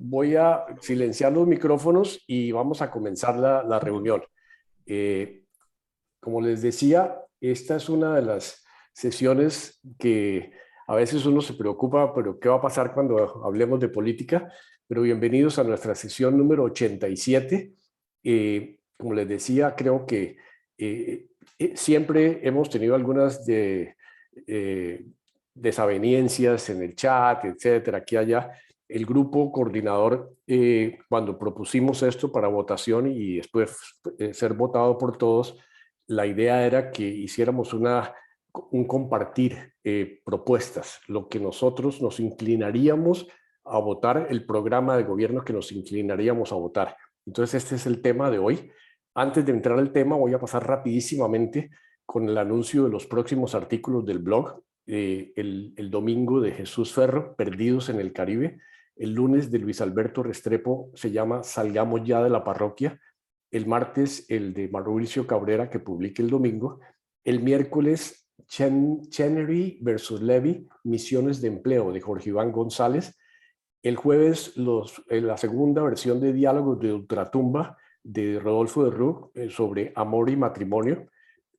voy a silenciar los micrófonos y vamos a comenzar la reunión. Eh, Como les decía, esta es una de las sesiones que a veces uno se preocupa, pero ¿qué va a pasar cuando hablemos de política? Pero bienvenidos a nuestra sesión número 87. Como les decía, creo que siempre hemos tenido algunas desavenencias en el chat, etcétera, aquí y allá. El grupo coordinador, cuando propusimos esto para votación y después ser votado por todos, la idea era que hiciéramos un compartir propuestas, lo que nosotros nos inclinaríamos a votar, el programa de gobierno que nos inclinaríamos a votar. Entonces este es el tema de hoy. Antes de entrar al tema voy a pasar rapidísimamente con el anuncio de los próximos artículos del blog. El domingo de Jesús Ferro, Perdidos en el Caribe. El lunes de Luis Alberto Restrepo se llama Salgamos ya de la parroquia. El martes el de Mauricio Cabrera, que publique el domingo. El miércoles Chenery versus Levy, Misiones de Empleo, de Jorge Iván González. El jueves la segunda versión de Diálogos de Ultratumba de Rodolfo de Rug sobre amor y matrimonio.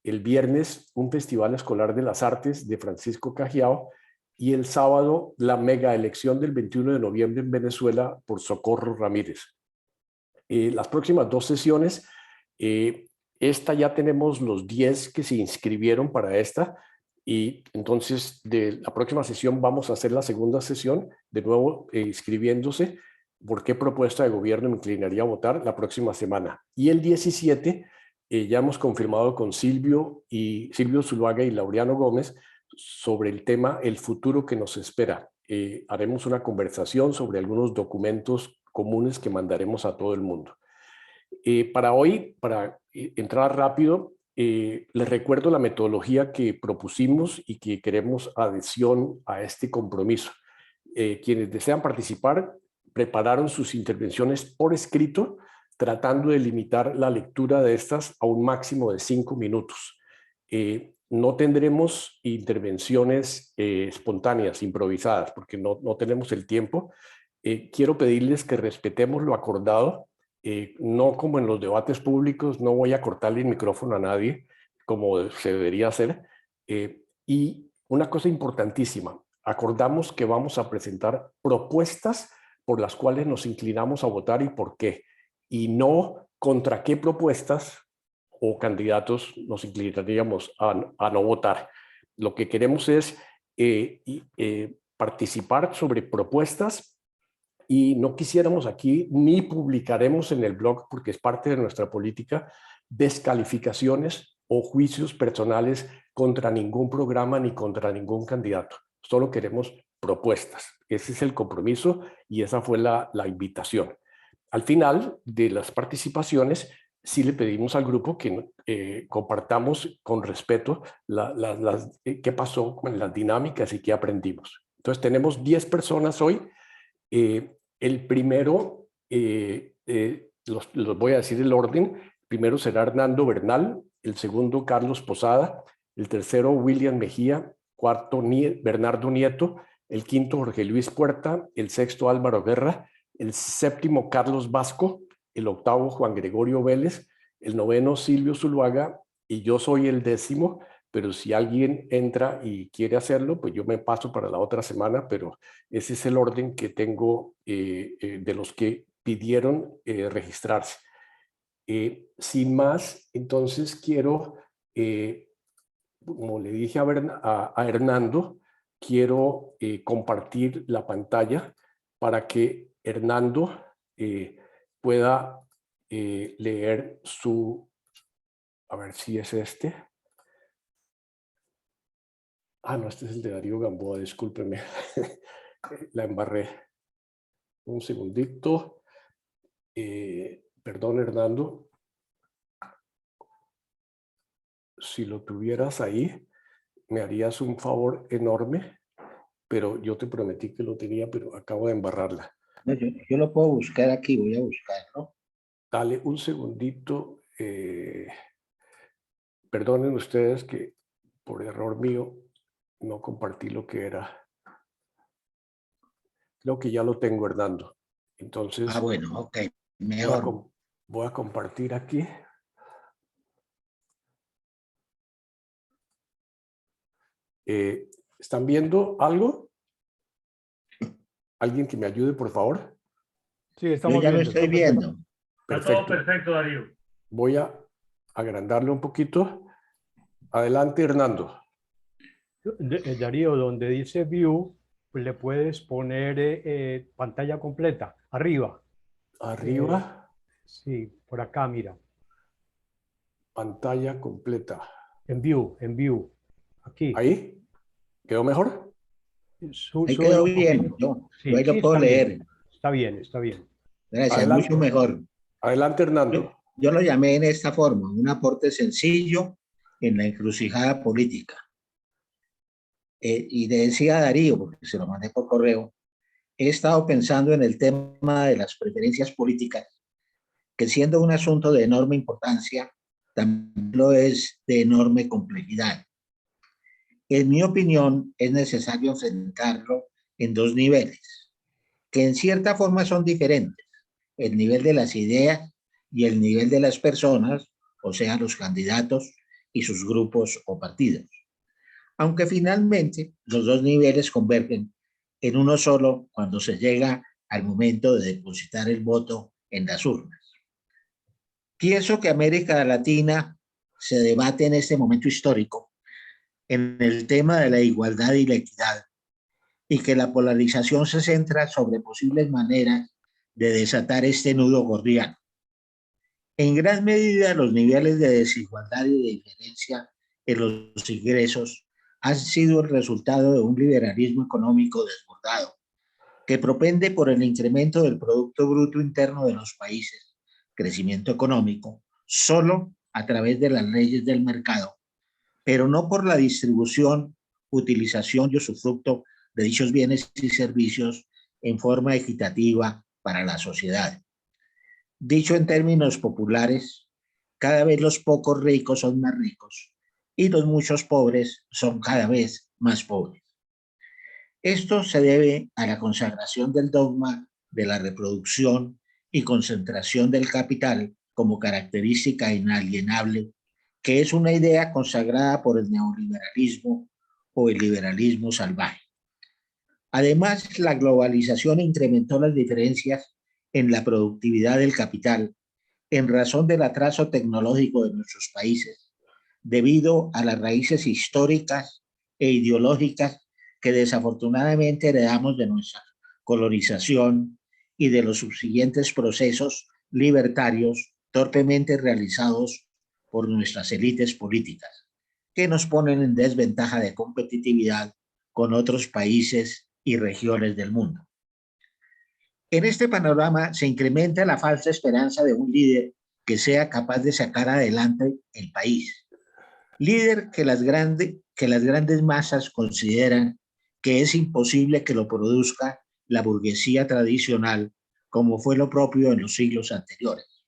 El viernes un festival escolar de las artes de Francisco Cajiao. Y el sábado la mega elección del 21 de noviembre en Venezuela por Socorro Ramírez. Las próximas dos sesiones, esta ya tenemos los 10 que se inscribieron para esta, y entonces de la próxima sesión vamos a hacer la segunda sesión, de nuevo inscribiéndose. ¿Por qué propuesta de gobierno me inclinaría a votar la próxima semana? Y el 17 ya hemos confirmado con Silvio Zuluaga y Laureano Gómez sobre el tema El futuro que nos espera. Haremos una conversación sobre algunos documentos comunes que mandaremos a todo el mundo. Para hoy, para entrar rápido, les recuerdo la metodología que propusimos y que queremos adhesión a este compromiso. Quienes desean participar prepararon sus intervenciones por escrito, tratando de limitar la lectura de estas a un máximo de 5 minutos. No tendremos intervenciones espontáneas, improvisadas, porque no tenemos el tiempo. Quiero pedirles que respetemos lo acordado. No como en los debates públicos, no voy a cortarle el micrófono a nadie, como se debería hacer. Y una cosa importantísima, acordamos que vamos a presentar propuestas por las cuales nos inclinamos a votar y por qué, y no contra qué propuestas o candidatos nos inclinaríamos a no votar. Lo que queremos es participar sobre propuestas, y no quisiéramos aquí, ni publicaremos en el blog, porque es parte de nuestra política, descalificaciones o juicios personales contra ningún programa ni contra ningún candidato. Solo queremos propuestas. Ese es el compromiso y esa fue la invitación. Al final de las participaciones, sí le pedimos al grupo que compartamos con respeto qué pasó con las dinámicas y qué aprendimos. Entonces tenemos 10 personas hoy. El primero, los voy a decir el orden. Primero será Hernando Bernal, el segundo Carlos Posada, el tercero William Mejía, cuarto Bernardo Nieto, el quinto Jorge Luis Puerta, el sexto Álvaro Guerra, el séptimo Carlos Vasco, el octavo Juan Gregorio Vélez, el noveno Silvio Zuluaga, y yo soy el décimo. Pero si alguien entra y quiere hacerlo, pues yo me paso para la otra semana, pero ese es el orden que tengo de los que pidieron registrarse. Sin más, entonces quiero, como le dije a Hernando, quiero compartir la pantalla para que Hernando pueda leer a ver si es este. No, este es el de Darío Gamboa, discúlpeme. La embarré. Un segundito. Perdón, Hernando. Si lo tuvieras ahí, me harías un favor enorme, pero yo te prometí que lo tenía, pero acabo de embarrarla. No, yo lo puedo buscar aquí, voy a buscarlo. Dale un segundito. Perdonen ustedes que por error mío no compartí lo que era. Creo que ya lo tengo, Hernando. Entonces, bueno, ok, voy mejor. voy a compartir aquí. ¿Están viendo algo? ¿Alguien que me ayude, por favor? Sí, Yo estamos ya lo viendo. estoy Está perfecto. viendo. Está todo perfecto, Darío. Voy a agrandarle un poquito. Adelante, Hernando. Darío, donde dice View, pues le puedes poner pantalla completa, arriba. Arriba, Sí, por acá, mira. pantalla completa. En View. Aquí. ¿Ahí? ¿Quedó mejor? Ahí Sube quedó un bien. poquito. Yo Sí, ahí sí, lo puedo está bien. leer. Está bien, está bien. Gracias, mucho Adelante, mejor. adelante, Hernando. Yo lo llamé en esta forma, un aporte sencillo en la encrucijada política. Y le decía a Darío, porque se lo mandé por correo, he estado pensando en el tema de las preferencias políticas, que siendo un asunto de enorme importancia, también lo es de enorme complejidad. En mi opinión, es necesario enfrentarlo en dos niveles, que en cierta forma son diferentes, el nivel de las ideas y el nivel de las personas, o sea, los candidatos y sus grupos o partidos. Aunque finalmente los dos niveles convergen en uno solo cuando se llega al momento de depositar el voto en las urnas. Pienso que América Latina se debate en este momento histórico en el tema de la igualdad y la equidad, y que la polarización se centra sobre posibles maneras de desatar este nudo gordiano. En gran medida, los niveles de desigualdad y de diferencia en los ingresos han sido el resultado de un liberalismo económico desbordado, que propende por el incremento del Producto Bruto Interno de los países, crecimiento económico, solo a través de las leyes del mercado, pero no por la distribución, utilización y usufructo de dichos bienes y servicios en forma equitativa para la sociedad. Dicho en términos populares, cada vez los pocos ricos son más ricos y los muchos pobres son cada vez más pobres. Esto se debe a la consagración del dogma de la reproducción y concentración del capital como característica inalienable, que es una idea consagrada por el neoliberalismo o el liberalismo salvaje. Además, la globalización incrementó las diferencias en la productividad del capital en razón del atraso tecnológico de nuestros países, debido a las raíces históricas e ideológicas que desafortunadamente heredamos de nuestra colonización y de los subsiguientes procesos libertarios torpemente realizados por nuestras élites políticas, que nos ponen en desventaja de competitividad con otros países y regiones del mundo. En este panorama se incrementa la falsa esperanza de un líder que sea capaz de sacar adelante el país. Líder que las grandes masas consideran que es imposible que lo produzca la burguesía tradicional, como fue lo propio en los siglos anteriores.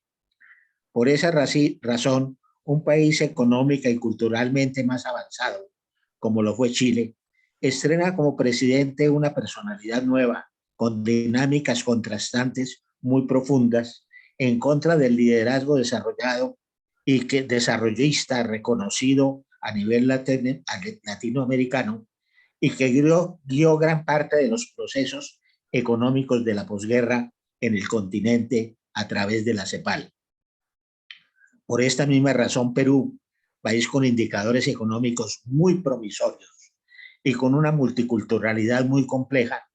Por esa razón, un país económica y culturalmente más avanzado, como lo fue Chile, estrena como presidente una personalidad nueva, con dinámicas contrastantes muy profundas, en contra del liderazgo desarrollado y que desarrollista reconocido a nivel latinoamericano, y que guió gran parte de los procesos económicos de la posguerra en el continente a través de la CEPAL. Por esta misma razón, Perú, país con indicadores económicos muy promisorios y con una multiculturalidad muy compleja,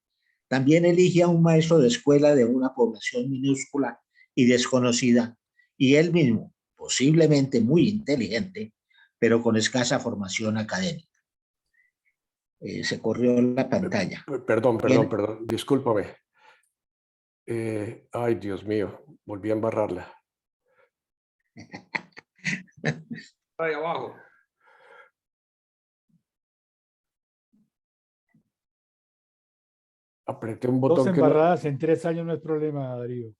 también elige a un maestro de escuela de una población minúscula y desconocida, y él mismo, posiblemente muy inteligente, pero con escasa formación académica. Se corrió la pantalla. Perdón, discúlpame. Ay, Dios mío, volví a embarrarla. Ahí abajo. Apreté un Dos botón que no... embarradas en 3 años no es problema, Darío.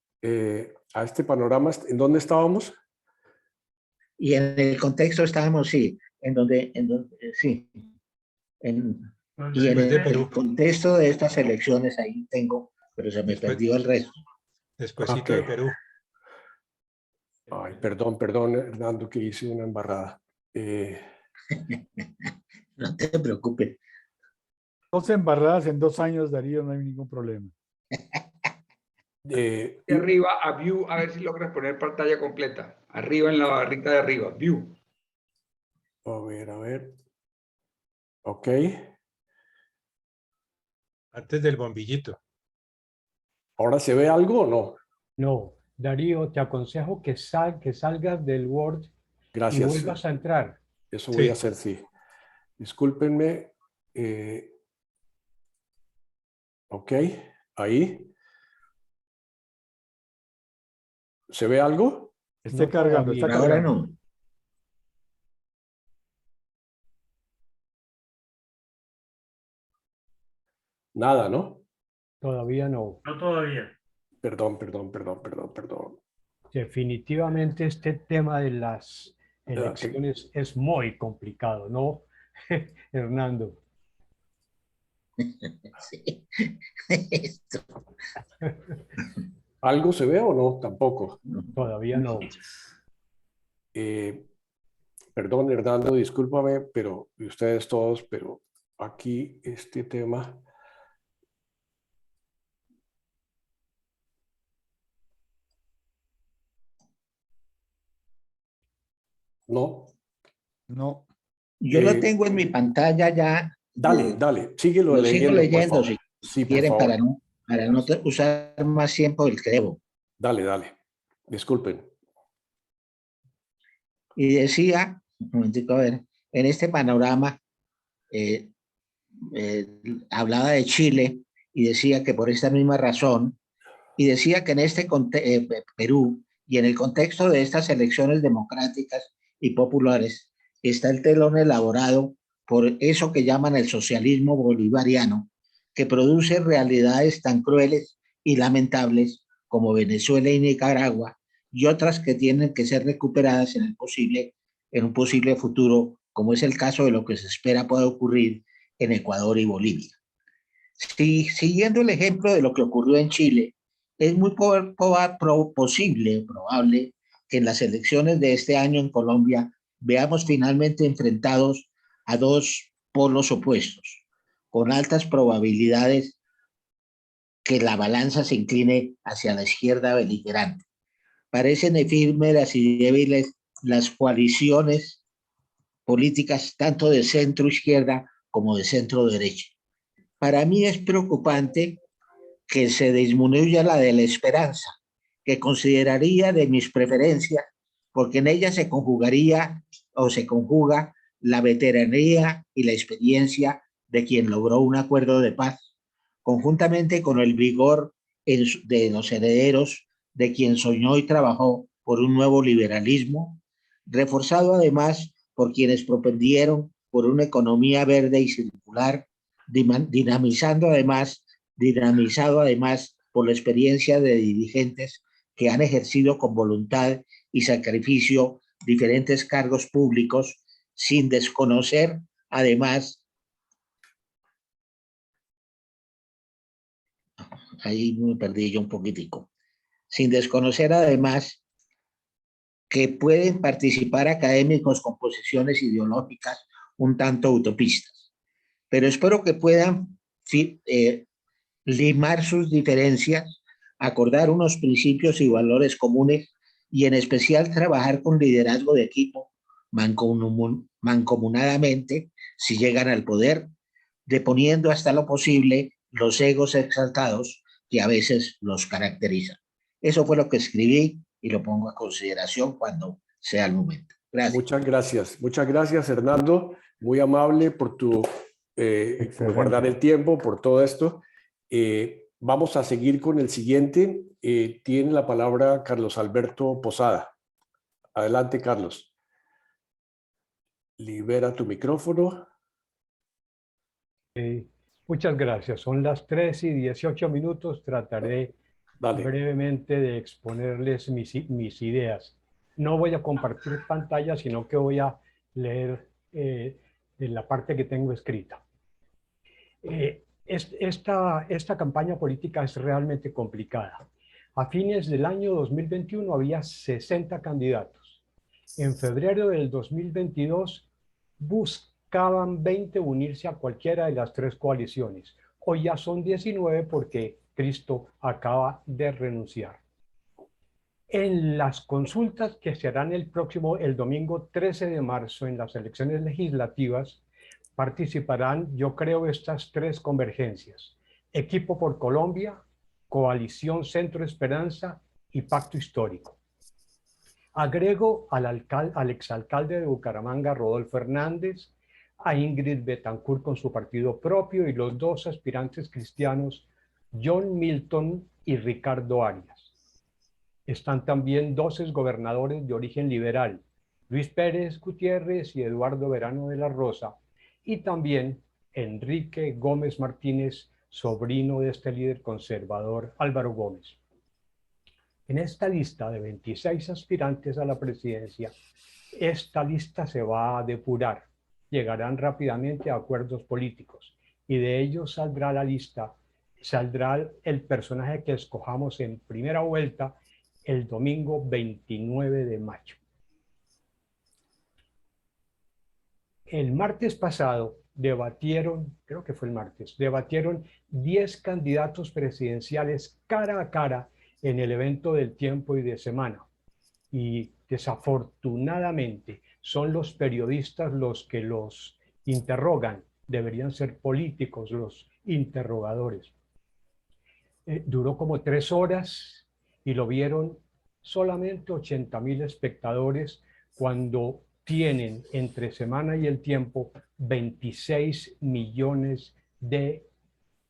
A este panorama, ¿en dónde estábamos? Y en el contexto estábamos, sí, sí, y en el contexto de estas elecciones ahí tengo, pero se me perdió el resto. despuesito de Ok. Perú. Ay, perdón, Hernando, que hice una embarrada. No te preocupes. 2 embarradas en 2 años, Darío, no hay ningún problema. eh, Y arriba a View, a ver si logras poner pantalla completa. Arriba en la barrita de arriba, View. a ver. Ok. Antes del bombillito. ¿Ahora se ve algo o no? No, Darío, te aconsejo que salgas del Word y Gracias. vuelvas a entrar. Eso voy a Sí. hacer, sí. Discúlpenme. Ok, ahí. ¿Se ve algo? Esté No cargando, está todavía. Ahora cargando. no. Nada, ¿no? Todavía no. No todavía. Perdón. Definitivamente este tema de las Ya, te- elecciones es muy complicado, ¿no, Hernando? Sí. Esto. ¿Algo se ve o no? Tampoco. Todavía no. Eh, Perdón, Hernando, discúlpame, pero y ustedes todos, pero aquí este tema. No. No. Yo lo Eh, tengo en mi pantalla ya. dale, síguelo Lo sigo leyendo, por leyendo favor. si Sí, por quieren favor. para no usar más tiempo del que debo. Dale. Disculpen. Y decía, un momentico, a ver, en este panorama eh, eh, hablaba de Chile y decía que por esta misma razón, y decía que en Perú y en el contexto de estas elecciones democráticas y populares está el telón elaborado por eso que llaman el socialismo bolivariano, que produce realidades tan crueles y lamentables como Venezuela y Nicaragua y otras que tienen que ser recuperadas en un posible futuro, como es el caso de lo que se espera pueda ocurrir en Ecuador y Bolivia. Siguiendo el ejemplo de lo que ocurrió en Chile, es muy probable que en las elecciones de este año en Colombia veamos finalmente enfrentados a dos polos opuestos, con altas probabilidades que la balanza se incline hacia la izquierda beligerante. Parecen efímeras y débiles las coaliciones políticas tanto de centro izquierda como de centro derecha. Para mí es preocupante que se disminuya la de la esperanza, que consideraría de mis preferencias, porque en ella se conjugaría o se conjuga la veteranía y la experiencia de quien logró un acuerdo de paz, conjuntamente con el vigor de los herederos de quien soñó y trabajó por un nuevo liberalismo, reforzado además por quienes propendieron por una economía verde y circular, dinamizado además por la experiencia de dirigentes que han ejercido con voluntad y sacrificio diferentes cargos públicos sin desconocer además, ahí me perdí yo un poquitico, sin desconocer además que pueden participar académicos con posiciones ideológicas un tanto utopistas. Pero espero que puedan limar sus diferencias, acordar unos principios y valores comunes y en especial trabajar con liderazgo de equipo mancomunadamente si llegan al poder, deponiendo hasta lo posible los egos exaltados que a veces los caracterizan. Eso fue lo que escribí y lo pongo a consideración cuando sea el momento. Gracias. Muchas gracias, Hernando. Muy amable por por guardar el tiempo, por todo esto. Vamos a seguir con el siguiente. Tiene la palabra Carlos Alberto Posada. Adelante, Carlos. Libera tu micrófono. Muchas gracias. Son las 3:18. Trataré Dale. brevemente de exponerles mis ideas. No voy a compartir pantalla, sino que voy a leer en la parte que tengo escrita. Esta campaña política es realmente complicada. A fines del año 2021 había 60 candidatos. En febrero del 2022 buscaban 20 unirse a cualquiera de las tres coaliciones. Hoy ya son 19 porque Cristo acaba de renunciar. En las consultas que se harán el domingo 13 de marzo en las elecciones legislativas, participarán, yo creo, estas tres convergencias: Equipo por Colombia, Coalición Centro Esperanza y Pacto Histórico. Agrego al exalcalde de Bucaramanga, Rodolfo Hernández, a Ingrid Betancourt con su partido propio y los dos aspirantes cristianos, John Milton y Ricardo Arias. Están también dos exgobernadores de origen liberal, Luis Pérez Gutiérrez y Eduardo Verano de la Rosa, y también Enrique Gómez Martínez, sobrino de este líder conservador Álvaro Gómez. En esta lista de 26 aspirantes a la presidencia, esta lista se va a depurar. Llegarán rápidamente a acuerdos políticos y de ellos saldrá la lista, saldrá el personaje que escojamos en primera vuelta el domingo 29 de mayo. El martes pasado debatieron, creo que fue el martes, debatieron 10 candidatos presidenciales cara a cara en el evento del Tiempo y de Semana. Y desafortunadamente son los periodistas los que los interrogan, deberían ser políticos los interrogadores. Duró como 3 horas y lo vieron solamente 80,000 espectadores cuando tienen entre Semana y el Tiempo 26 millones de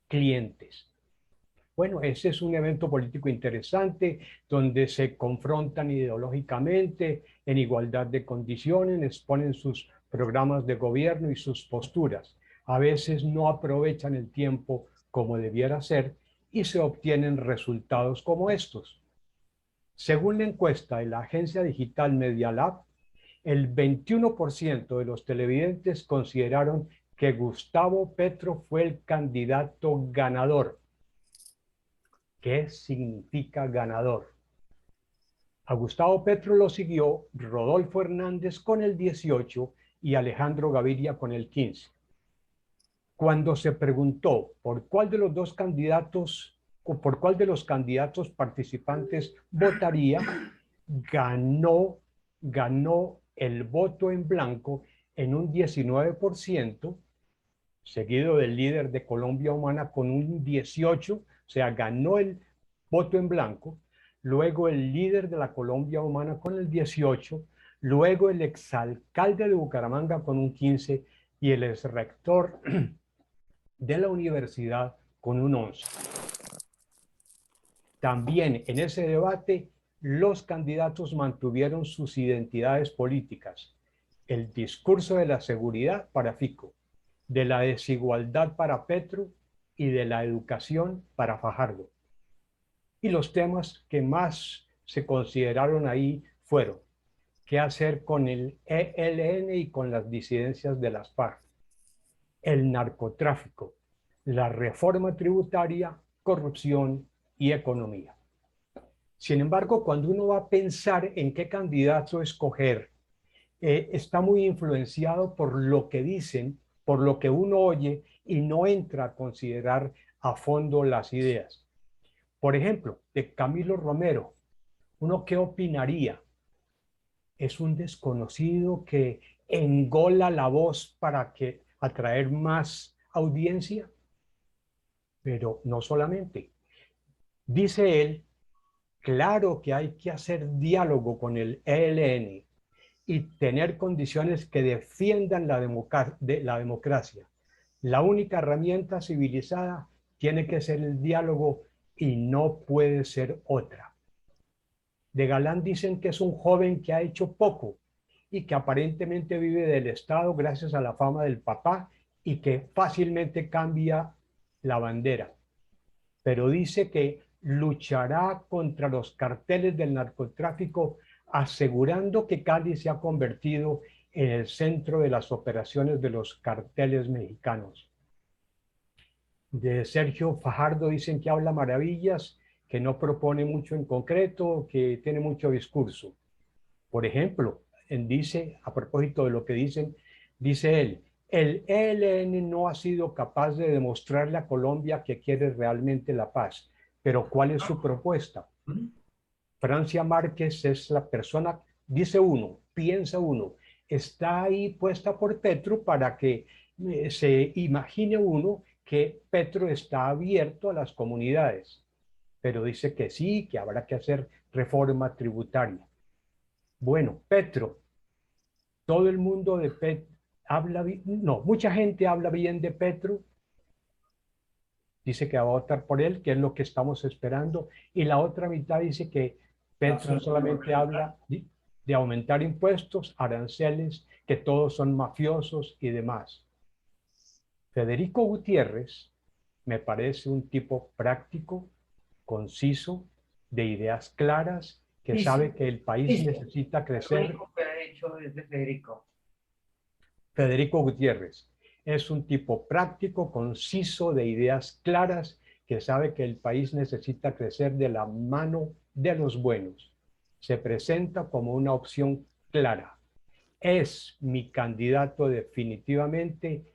clientes. Bueno, ese es un evento político interesante donde se confrontan ideológicamente en igualdad de condiciones, exponen sus programas de gobierno y sus posturas. A veces no aprovechan el tiempo como debiera ser y se obtienen resultados como estos. Según la encuesta de la agencia digital Media Lab, el 21% de los televidentes consideraron que Gustavo Petro fue el candidato ganador. ¿Qué significa ganador? A Gustavo Petro lo siguió Rodolfo Hernández con el 18% y Alejandro Gaviria con el 15%. Cuando se preguntó por cuál de los dos candidatos o por cuál de los candidatos participantes votaría, ganó el voto en blanco en un 19%, seguido del líder de Colombia Humana con un 18%, o sea, ganó el voto en blanco, luego el líder de la Colombia Humana con el 18%, luego el exalcalde de Bucaramanga con un 15% y el exrector de la universidad con un 11%. También en ese debate los candidatos mantuvieron sus identidades políticas. El discurso de la seguridad para Fico, de la desigualdad para Petro y de la educación para Fajardo. Y los temas que más se consideraron ahí fueron qué hacer con el ELN y con las disidencias de las FARC, el narcotráfico, la reforma tributaria, corrupción y economía. Sin embargo, cuando uno va a pensar en qué candidato escoger, está muy influenciado por lo que dicen, por lo que uno oye y no entra a considerar a fondo las ideas. Por ejemplo, de Camilo Romero, ¿uno qué opinaría? ¿Es un desconocido que engola la voz para atraer más audiencia? Pero no solamente. Dice él, claro que hay que hacer diálogo con el ELN y tener condiciones que defiendan la democracia. La única herramienta civilizada tiene que ser el diálogo y no puede ser otra. De Galán dicen que es un joven que ha hecho poco y que aparentemente vive del Estado gracias a la fama del papá y que fácilmente cambia la bandera. Pero dice que luchará contra los carteles del narcotráfico, asegurando que Cali se ha convertido en el centro de las operaciones de los carteles mexicanos. De Sergio Fajardo dicen que habla maravillas que no propone mucho en concreto, que tiene mucho discurso. Por ejemplo, dice, a propósito de lo que dicen, dice él, el ELN no ha sido capaz de demostrarle a Colombia que quiere realmente la paz. Pero ¿cuál es su propuesta? Francia Márquez es la persona, dice uno, piensa uno, está ahí puesta por Petro para que se imagine uno que Petro está abierto a las comunidades, pero dice que sí, que habrá que hacer reforma tributaria. Bueno, Petro, todo el mundo de Petro habla, no, mucha gente habla bien de Petro, dice que va a votar por él, que es lo que estamos esperando, y la otra mitad dice que Petro solamente habla de aumentar impuestos, aranceles, que todos son mafiosos y demás. Federico Gutiérrez me parece un tipo práctico, conciso, de ideas claras, que sabe que el país necesita crecer. Federico Gutiérrez es un tipo práctico, conciso, de ideas claras, que sabe que el país necesita crecer de la mano de los buenos. Se presenta como una opción clara. Es mi candidato definitivamente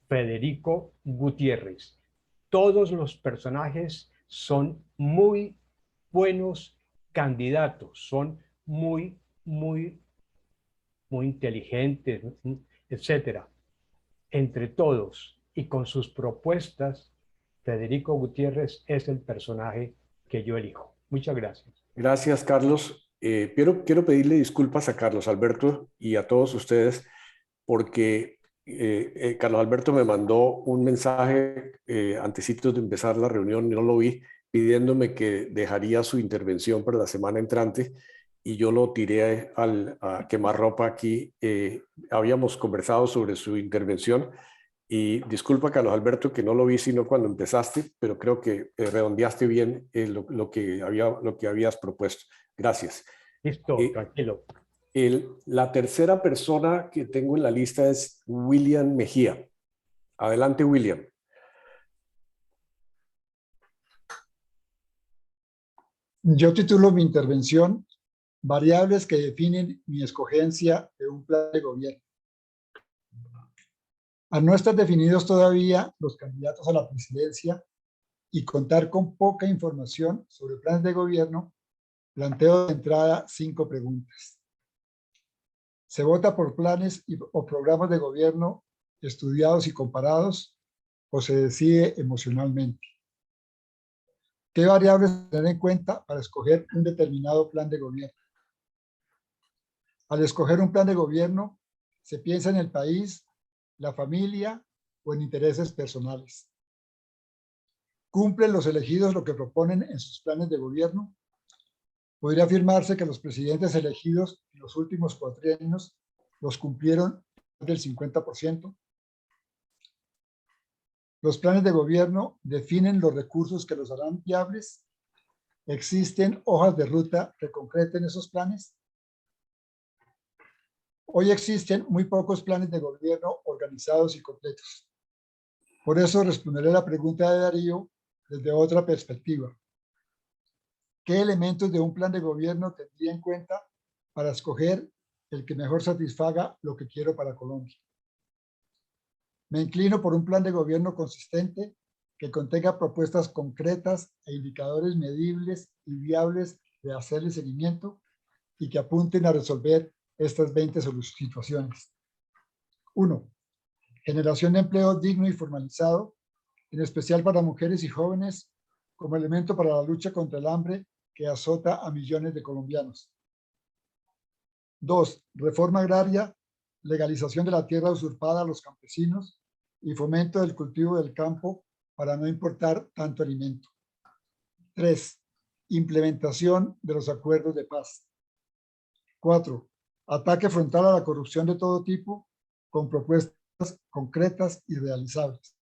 Federico Gutiérrez. Todos los personajes son muy buenos candidatos, son muy inteligentes, etcétera. Entre todos y con sus propuestas, Federico Gutiérrez es el personaje que yo elijo. Muchas gracias. Gracias, Carlos. Quiero pedirle disculpas a Carlos Alberto y a todos ustedes porque Carlos Alberto me mandó un mensaje antecitos de empezar la reunión, no lo vi, pidiéndome que dejaría su intervención para la semana entrante y yo lo tiré a quemarropa aquí. Habíamos conversado sobre su intervención y disculpa, Carlos Alberto, que no lo vi sino cuando empezaste, pero creo que redondeaste bien lo que habías propuesto. Gracias. Listo, tranquilo. La tercera persona que tengo en la lista es William Mejía. Adelante, William. Yo titulo mi intervención Variables que definen mi escogencia de un plan de gobierno. Al no estar definidos todavía los candidatos a la presidencia y contar con poca información sobre planes de gobierno, planteo de entrada 5 preguntas. ¿Se vota por planes o programas de gobierno estudiados y comparados o se decide emocionalmente? ¿Qué variables tener en cuenta para escoger un determinado plan de gobierno? Al escoger un plan de gobierno, se piensa en el país, la familia o en intereses personales. ¿Cumplen los elegidos lo que proponen en sus planes de gobierno? Podría afirmarse que los presidentes elegidos en los últimos 4 años los cumplieron del 50%. Los planes de gobierno definen los recursos que los harán viables. ¿Existen hojas de ruta que concreten esos planes? Hoy existen muy pocos planes de gobierno organizados y completos. Por eso responderé la pregunta de Darío desde otra perspectiva. ¿Qué elementos de un plan de gobierno tendría en cuenta para escoger el que mejor satisfaga lo que quiero para Colombia? Me inclino por un plan de gobierno consistente que contenga propuestas concretas e indicadores medibles y viables de hacerle seguimiento y que apunten a resolver estas 20 situaciones. 1. Generación de empleo digno y formalizado, en especial para mujeres y jóvenes, como elemento para la lucha contra el hambre que azota a millones de colombianos. 2. Reforma agraria, legalización de la tierra usurpada a los campesinos y fomento del cultivo del campo para no importar tanto alimento. 3. Implementación de los acuerdos de paz. 4. Ataque frontal a la corrupción de todo tipo con propuestas concretas y realizables.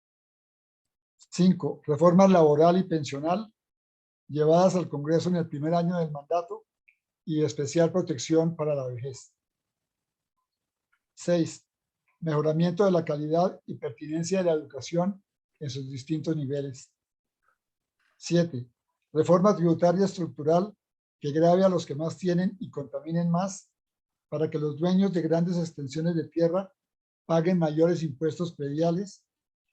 5. Reforma laboral y pensional llevadas al Congreso en el primer año del mandato y especial protección para la vejez. 6. Mejoramiento de la calidad y pertinencia de la educación en sus distintos niveles. 7. Reforma tributaria estructural que grave a los que más tienen y contaminen más, para que los dueños de grandes extensiones de tierra paguen mayores impuestos prediales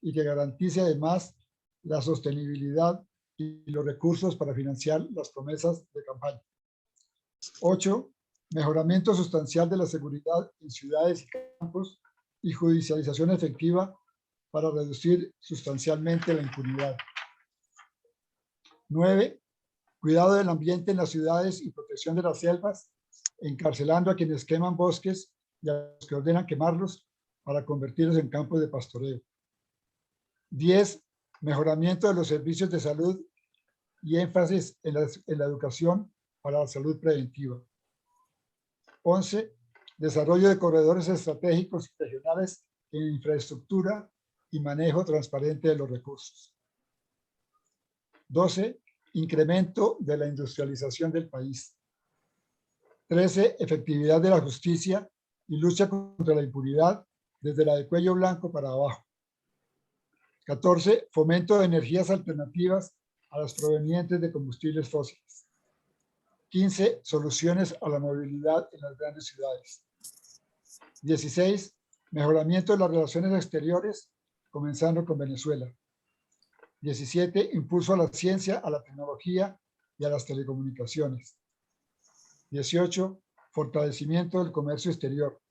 y que garantice además la sostenibilidad y los recursos para financiar las promesas de campaña. 8. Mejoramiento sustancial de la seguridad en ciudades y campos y judicialización efectiva para reducir sustancialmente la impunidad. 9. Cuidado del ambiente en las ciudades y protección de las selvas, encarcelando a quienes queman bosques y a los que ordenan quemarlos para convertirlos en campos de pastoreo. 10. Mejoramiento de los servicios de salud y énfasis en la educación para la salud preventiva. 11. Desarrollo de corredores estratégicos y regionales en infraestructura y manejo transparente de los recursos. 12. Incremento de la industrialización del país. 13. Efectividad de la justicia y lucha contra la impunidad desde la de cuello blanco para abajo. 14. Fomento de energías alternativas a las provenientes de combustibles fósiles. 15. Soluciones a la movilidad en las grandes ciudades. 16. Mejoramiento de las relaciones exteriores, comenzando con Venezuela. 17. Impulso a la ciencia, a la tecnología y a las telecomunicaciones. 18. Fortalecimiento del comercio exterior.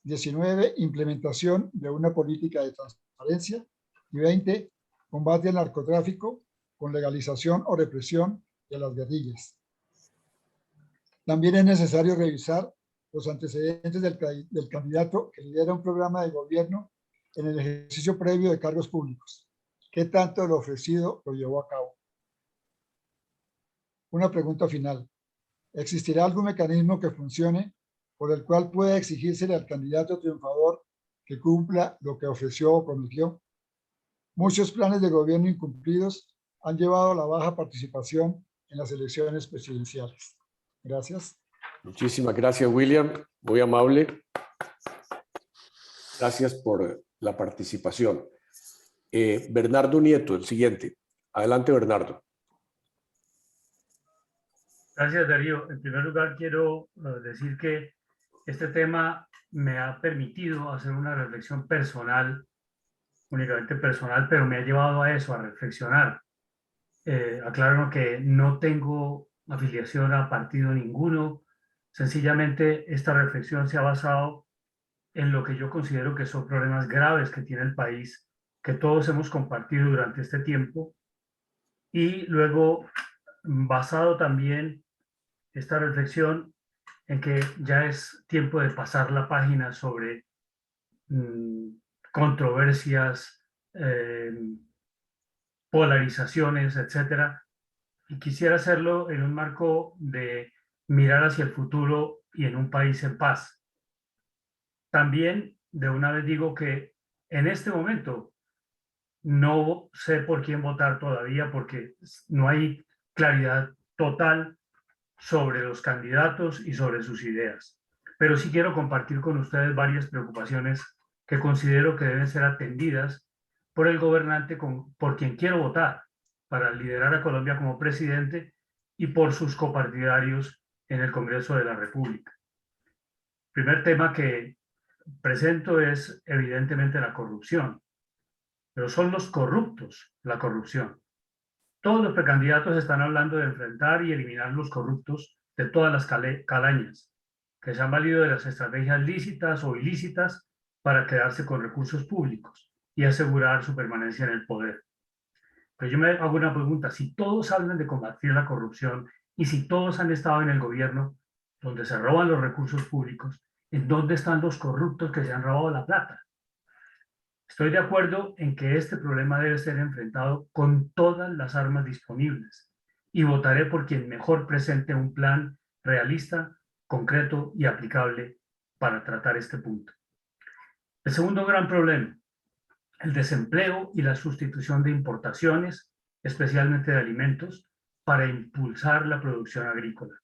19. Implementación de una política de transparencia. Y 20. Combate al narcotráfico con legalización o represión de las guerrillas. También es necesario revisar los antecedentes del candidato que lidera un programa de gobierno en el ejercicio previo de cargos públicos. ¿Qué tanto de lo ofrecido lo llevó a cabo? Una pregunta final. ¿Existirá algún mecanismo que funcione por el cual pueda exigírsele al candidato triunfador que cumpla lo que ofreció o prometió? Muchos planes de gobierno incumplidos han llevado a la baja participación en las elecciones presidenciales. Gracias. Muchísimas gracias, William. Muy amable. Gracias por la participación. Bernardo Nieto, el siguiente. Adelante, Bernardo. Gracias, Darío. En primer lugar, quiero decir que este tema me ha permitido hacer una reflexión personal, únicamente personal, pero me ha llevado a eso, a reflexionar. Aclaro que no tengo afiliación a partido ninguno. Sencillamente, esta reflexión se ha basado en lo que yo considero que son problemas graves que tiene el país, que todos hemos compartido durante este tiempo, y luego basado también esta reflexión en que ya es tiempo de pasar la página sobre controversias, polarizaciones, etcétera, y quisiera hacerlo en un marco de mirar hacia el futuro y en un país en paz. También de una vez digo que en este momento no sé por quién votar todavía porque no hay claridad total sobre los candidatos y sobre sus ideas. Pero sí quiero compartir con ustedes varias preocupaciones que considero que deben ser atendidas por el gobernante por quien quiero votar para liderar a Colombia como presidente y por sus copartidarios en el Congreso de la República. El primer tema que presento es evidentemente la corrupción, pero son los corruptos la corrupción. Todos los precandidatos están hablando de enfrentar y eliminar los corruptos de todas las calañas, que se han valido de las estrategias lícitas o ilícitas para quedarse con recursos públicos y asegurar su permanencia en el poder. Pero yo me hago una pregunta, si todos hablan de combatir la corrupción y si todos han estado en el gobierno donde se roban los recursos públicos, ¿en dónde están los corruptos que se han robado la plata? Estoy de acuerdo en que este problema debe ser enfrentado con todas las armas disponibles y votaré por quien mejor presente un plan realista, concreto y aplicable para tratar este punto. El segundo gran problema, el desempleo y la sustitución de importaciones, especialmente de alimentos, para impulsar la producción agrícola.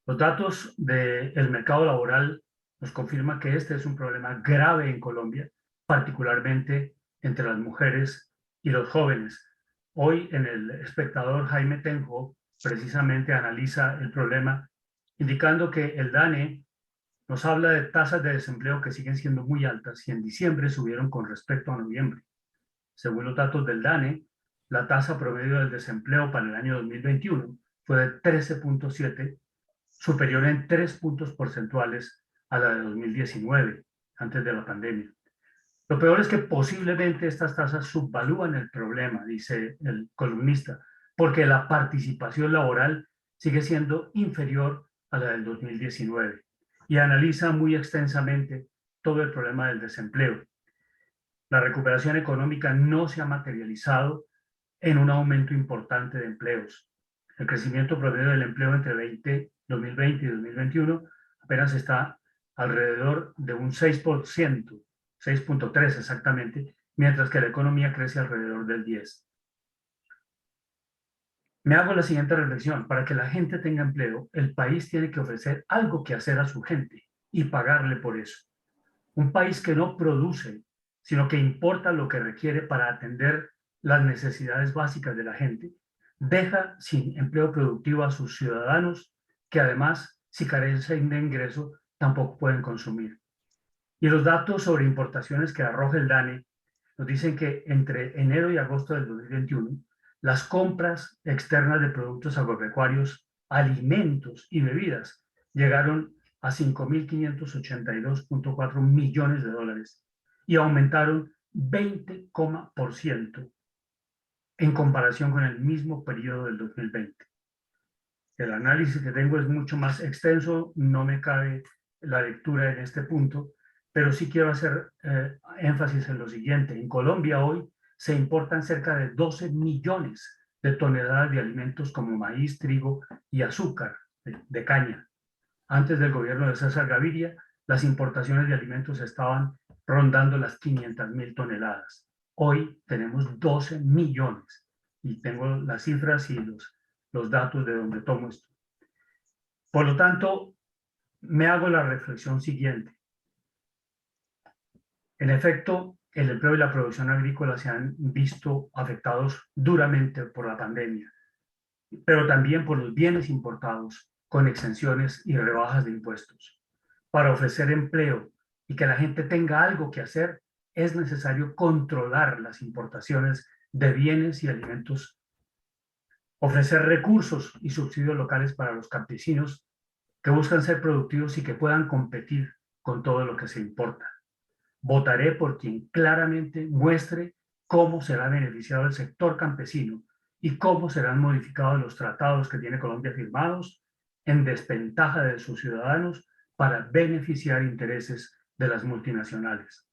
Los datos del mercado laboral nos confirman que este es un problema grave en Colombia, particularmente entre las mujeres y los jóvenes. Hoy en El Espectador, Jaime Tenjo precisamente analiza el problema, indicando que el DANE nos habla de tasas de desempleo que siguen siendo muy altas y en diciembre subieron con respecto a noviembre. Según los datos del DANE, la tasa promedio del desempleo para el año 2021 fue de 13.7, superior en 3 puntos porcentuales a la de 2019, antes de la pandemia. Lo peor es que posiblemente estas tasas subvalúan el problema, dice el columnista, porque la participación laboral sigue siendo inferior a la del 2019 y analiza muy extensamente todo el problema del desempleo. La recuperación económica no se ha materializado en un aumento importante de empleos. El crecimiento promedio del empleo entre 2020 y 2021 apenas está alrededor de un 6%, 6.3 exactamente, mientras que la economía crece alrededor del 10%. Me hago la siguiente reflexión: para que la gente tenga empleo, el país tiene que ofrecer algo que hacer a su gente y pagarle por eso. Un país que no produce, sino que importa lo que requiere para atender las necesidades básicas de la gente, deja sin empleo productivo a sus ciudadanos, que además, si carecen de ingreso, tampoco pueden consumir. Y los datos sobre importaciones que arroja el DANE nos dicen que entre enero y agosto del 2021, las compras externas de productos agropecuarios, alimentos y bebidas llegaron a 5.582.4 millones de dólares y aumentaron 20% en comparación con el mismo periodo del 2020. El análisis que tengo es mucho más extenso, no me cabe la lectura en este punto, pero sí quiero hacer énfasis en lo siguiente. En Colombia hoy se importan cerca de 12 millones de toneladas de alimentos como maíz, trigo y azúcar de caña. Antes del gobierno de César Gaviria, las importaciones de alimentos estaban rondando las 500.000 toneladas. Hoy tenemos 12 millones y tengo las cifras y los datos de donde tomo esto. Por lo tanto, me hago la reflexión siguiente. En efecto, el empleo y la producción agrícola se han visto afectados duramente por la pandemia, pero también por los bienes importados con exenciones y rebajas de impuestos. Para ofrecer empleo y que la gente tenga algo que hacer, es necesario controlar las importaciones de bienes y alimentos, ofrecer recursos y subsidios locales para los campesinos que buscan ser productivos y que puedan competir con todo lo que se importa. Votaré por quien claramente muestre cómo será beneficiado el sector campesino y cómo serán modificados los tratados que tiene Colombia firmados en desventaja de sus ciudadanos para beneficiar intereses de las multinacionales.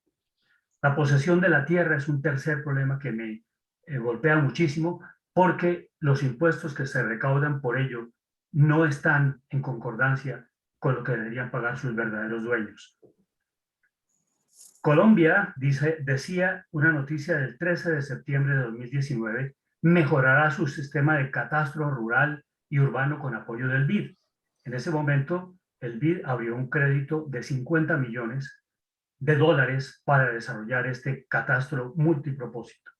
La posesión de la tierra es un tercer problema que me golpea muchísimo, porque los impuestos que se recaudan por ello no están en concordancia con lo que deberían pagar sus verdaderos dueños. Colombia, decía una noticia del 13 de septiembre de 2019, mejorará su sistema de catastro rural y urbano con apoyo del BID. En ese momento, el BID abrió un crédito de 50 millones de dólares para desarrollar este catastro multipropósito.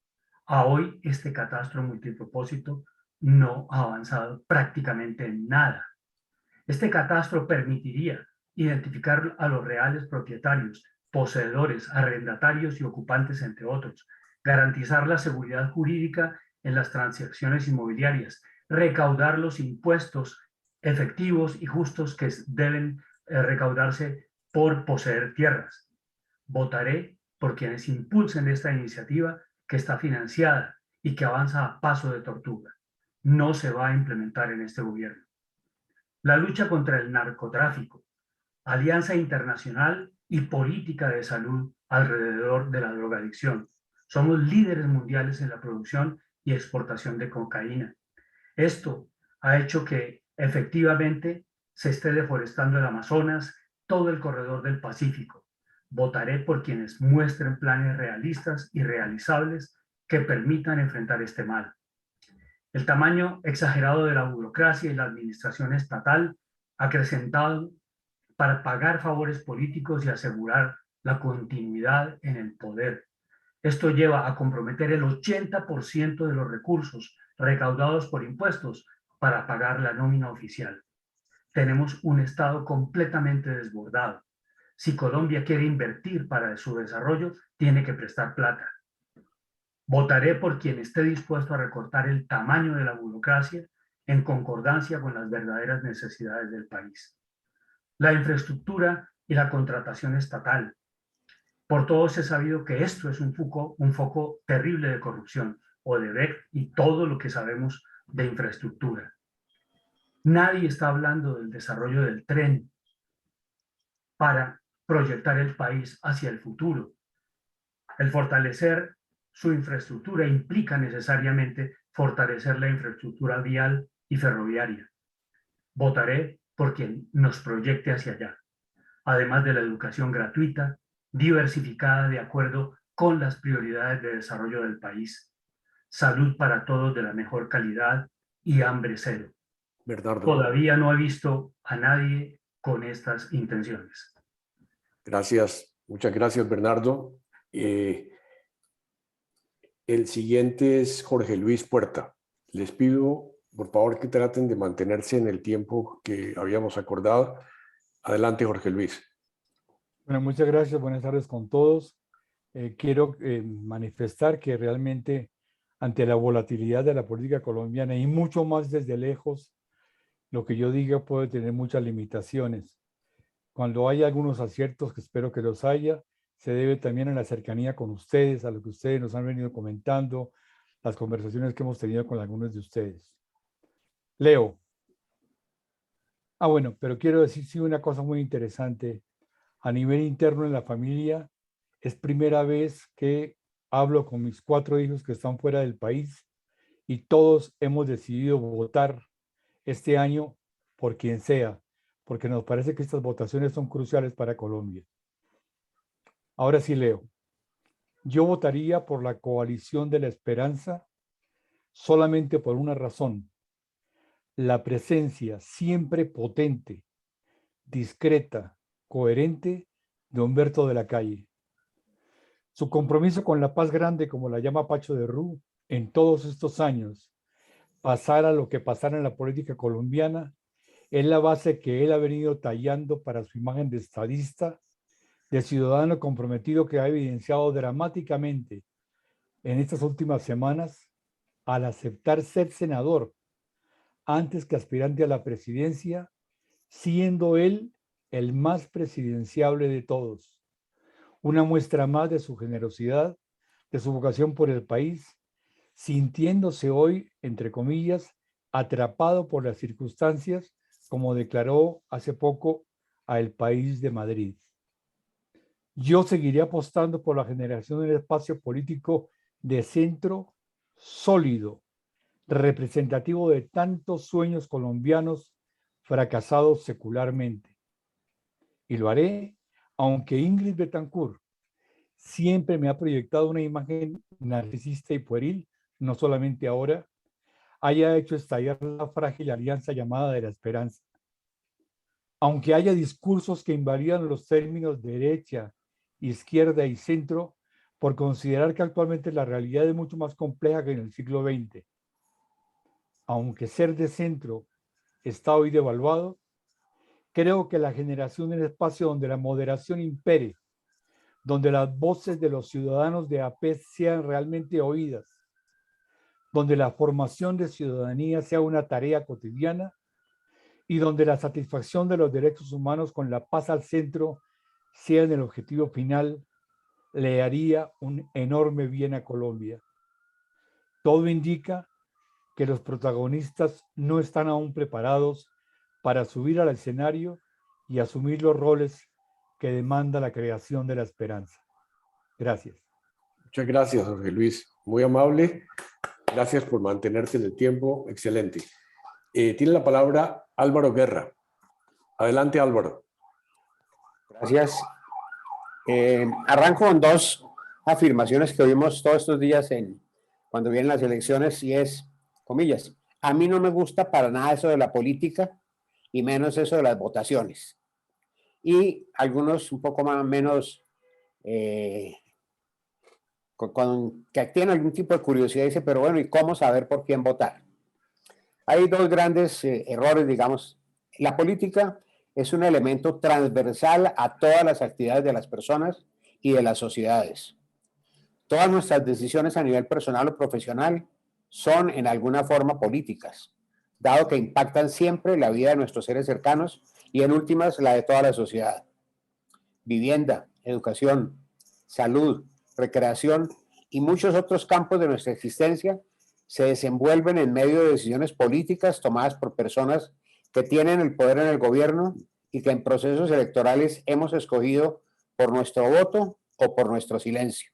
A hoy, este catastro multipropósito no ha avanzado prácticamente en nada. Este catastro permitiría identificar a los reales propietarios, poseedores, arrendatarios y ocupantes, entre otros, garantizar la seguridad jurídica en las transacciones inmobiliarias, recaudar los impuestos efectivos y justos que deben recaudarse por poseer tierras. Votaré por quienes impulsen esta iniciativa que está financiada y que avanza a paso de tortuga. No se va a implementar en este gobierno. La lucha contra el narcotráfico, alianza internacional y política de salud alrededor de la drogadicción. Somos líderes mundiales en la producción y exportación de cocaína. Esto ha hecho que efectivamente se esté deforestando el Amazonas, todo el corredor del Pacífico. Votaré por quienes muestren planes realistas y realizables que permitan enfrentar este mal. El tamaño exagerado de la burocracia y la administración estatal acrecentado para pagar favores políticos y asegurar la continuidad en el poder. Esto lleva a comprometer el 80% de los recursos recaudados por impuestos para pagar la nómina oficial. Tenemos un Estado completamente desbordado. Si Colombia quiere invertir para su desarrollo, tiene que prestar plata. Votaré por quien esté dispuesto a recortar el tamaño de la burocracia en concordancia con las verdaderas necesidades del país. La infraestructura y la contratación estatal. Por todos es sabido que esto es un foco terrible de corrupción, Odebrecht y todo lo que sabemos de infraestructura. Nadie está hablando del desarrollo del tren para proyectar el país hacia el futuro. El fortalecer su infraestructura implica necesariamente fortalecer la infraestructura vial y ferroviaria. Votaré por quien nos proyecte hacia allá, además de la educación gratuita, diversificada de acuerdo con las prioridades de desarrollo del país, salud para todos de la mejor calidad y hambre cero. Bernardo. Todavía no he visto a nadie con estas intenciones. Gracias, muchas gracias, Bernardo. El siguiente es Jorge Luis Puerta. Les pido, por favor, que traten de mantenerse en el tiempo que habíamos acordado. Adelante, Jorge Luis. Bueno, muchas gracias. Buenas tardes con todos. Quiero manifestar que realmente ante la volatilidad de la política colombiana y mucho más desde lejos, lo que yo diga puede tener muchas limitaciones. Cuando hay algunos aciertos, que espero que los haya, se debe también a la cercanía con ustedes, a lo que ustedes nos han venido comentando, las conversaciones que hemos tenido con algunos de ustedes. Leo. Bueno, pero quiero decir sí una cosa muy interesante. A nivel interno en la familia, es primera vez que hablo con mis 4 hijos que están fuera del país y todos hemos decidido votar este año por quien sea, porque nos parece que estas votaciones son cruciales para Colombia. Ahora sí leo. Yo votaría por la coalición de la esperanza solamente por una razón. La presencia siempre potente, discreta, coherente de Humberto de la Calle. Su compromiso con la paz grande, como la llama Pacho de Rú, en todos estos años, pasara lo que pasara en la política colombiana, es la base que él ha venido tallando para su imagen de estadista, de ciudadano comprometido que ha evidenciado dramáticamente en estas últimas semanas al aceptar ser senador antes que aspirante a la presidencia, siendo él el más presidenciable de todos. Una muestra más de su generosidad, de su vocación por el país, sintiéndose hoy, entre comillas, atrapado por las circunstancias, como declaró hace poco a El País de Madrid. Yo seguiré apostando por la generación de un espacio político de centro sólido, representativo de tantos sueños colombianos fracasados secularmente. Y lo haré aunque Ingrid Betancourt siempre me ha proyectado una imagen narcisista y pueril, no solamente ahora, haya hecho estallar la frágil alianza llamada de la esperanza. Aunque haya discursos que invalidan los términos derecha, izquierda y centro, por considerar que actualmente la realidad es mucho más compleja que en el siglo XX. Aunque ser de centro está hoy devaluado, creo que la generación de un espacio donde la moderación impere, donde las voces de los ciudadanos de a pie sean realmente oídas, donde la formación de ciudadanía sea una tarea cotidiana y donde la satisfacción de los derechos humanos con la paz al centro sean el objetivo final, le haría un enorme bien a Colombia. Todo indica que los protagonistas no están aún preparados para subir al escenario y asumir los roles que demanda la creación de la esperanza. Gracias. Muchas gracias, Jorge Luis. Muy amable. Gracias por mantenerte en el tiempo. Excelente. Tiene la palabra Álvaro Guerra. Adelante, Álvaro. Gracias. Arranco con 2 afirmaciones que oímos todos estos días cuando vienen las elecciones y es, comillas, a mí no me gusta para nada eso de la política y menos eso de las votaciones. Y algunos un poco menos que tiene algún tipo de curiosidad y dice, pero bueno, ¿y cómo saber por quién votar? Hay dos grandes errores, digamos. La política es un elemento transversal a todas las actividades de las personas y de las sociedades. Todas nuestras decisiones a nivel personal o profesional son en alguna forma políticas, dado que impactan siempre la vida de nuestros seres cercanos y en últimas la de toda la sociedad. Vivienda, educación, salud, recreación y muchos otros campos de nuestra existencia se desenvuelven en medio de decisiones políticas tomadas por personas que tienen el poder en el gobierno y que en procesos electorales hemos escogido por nuestro voto o por nuestro silencio.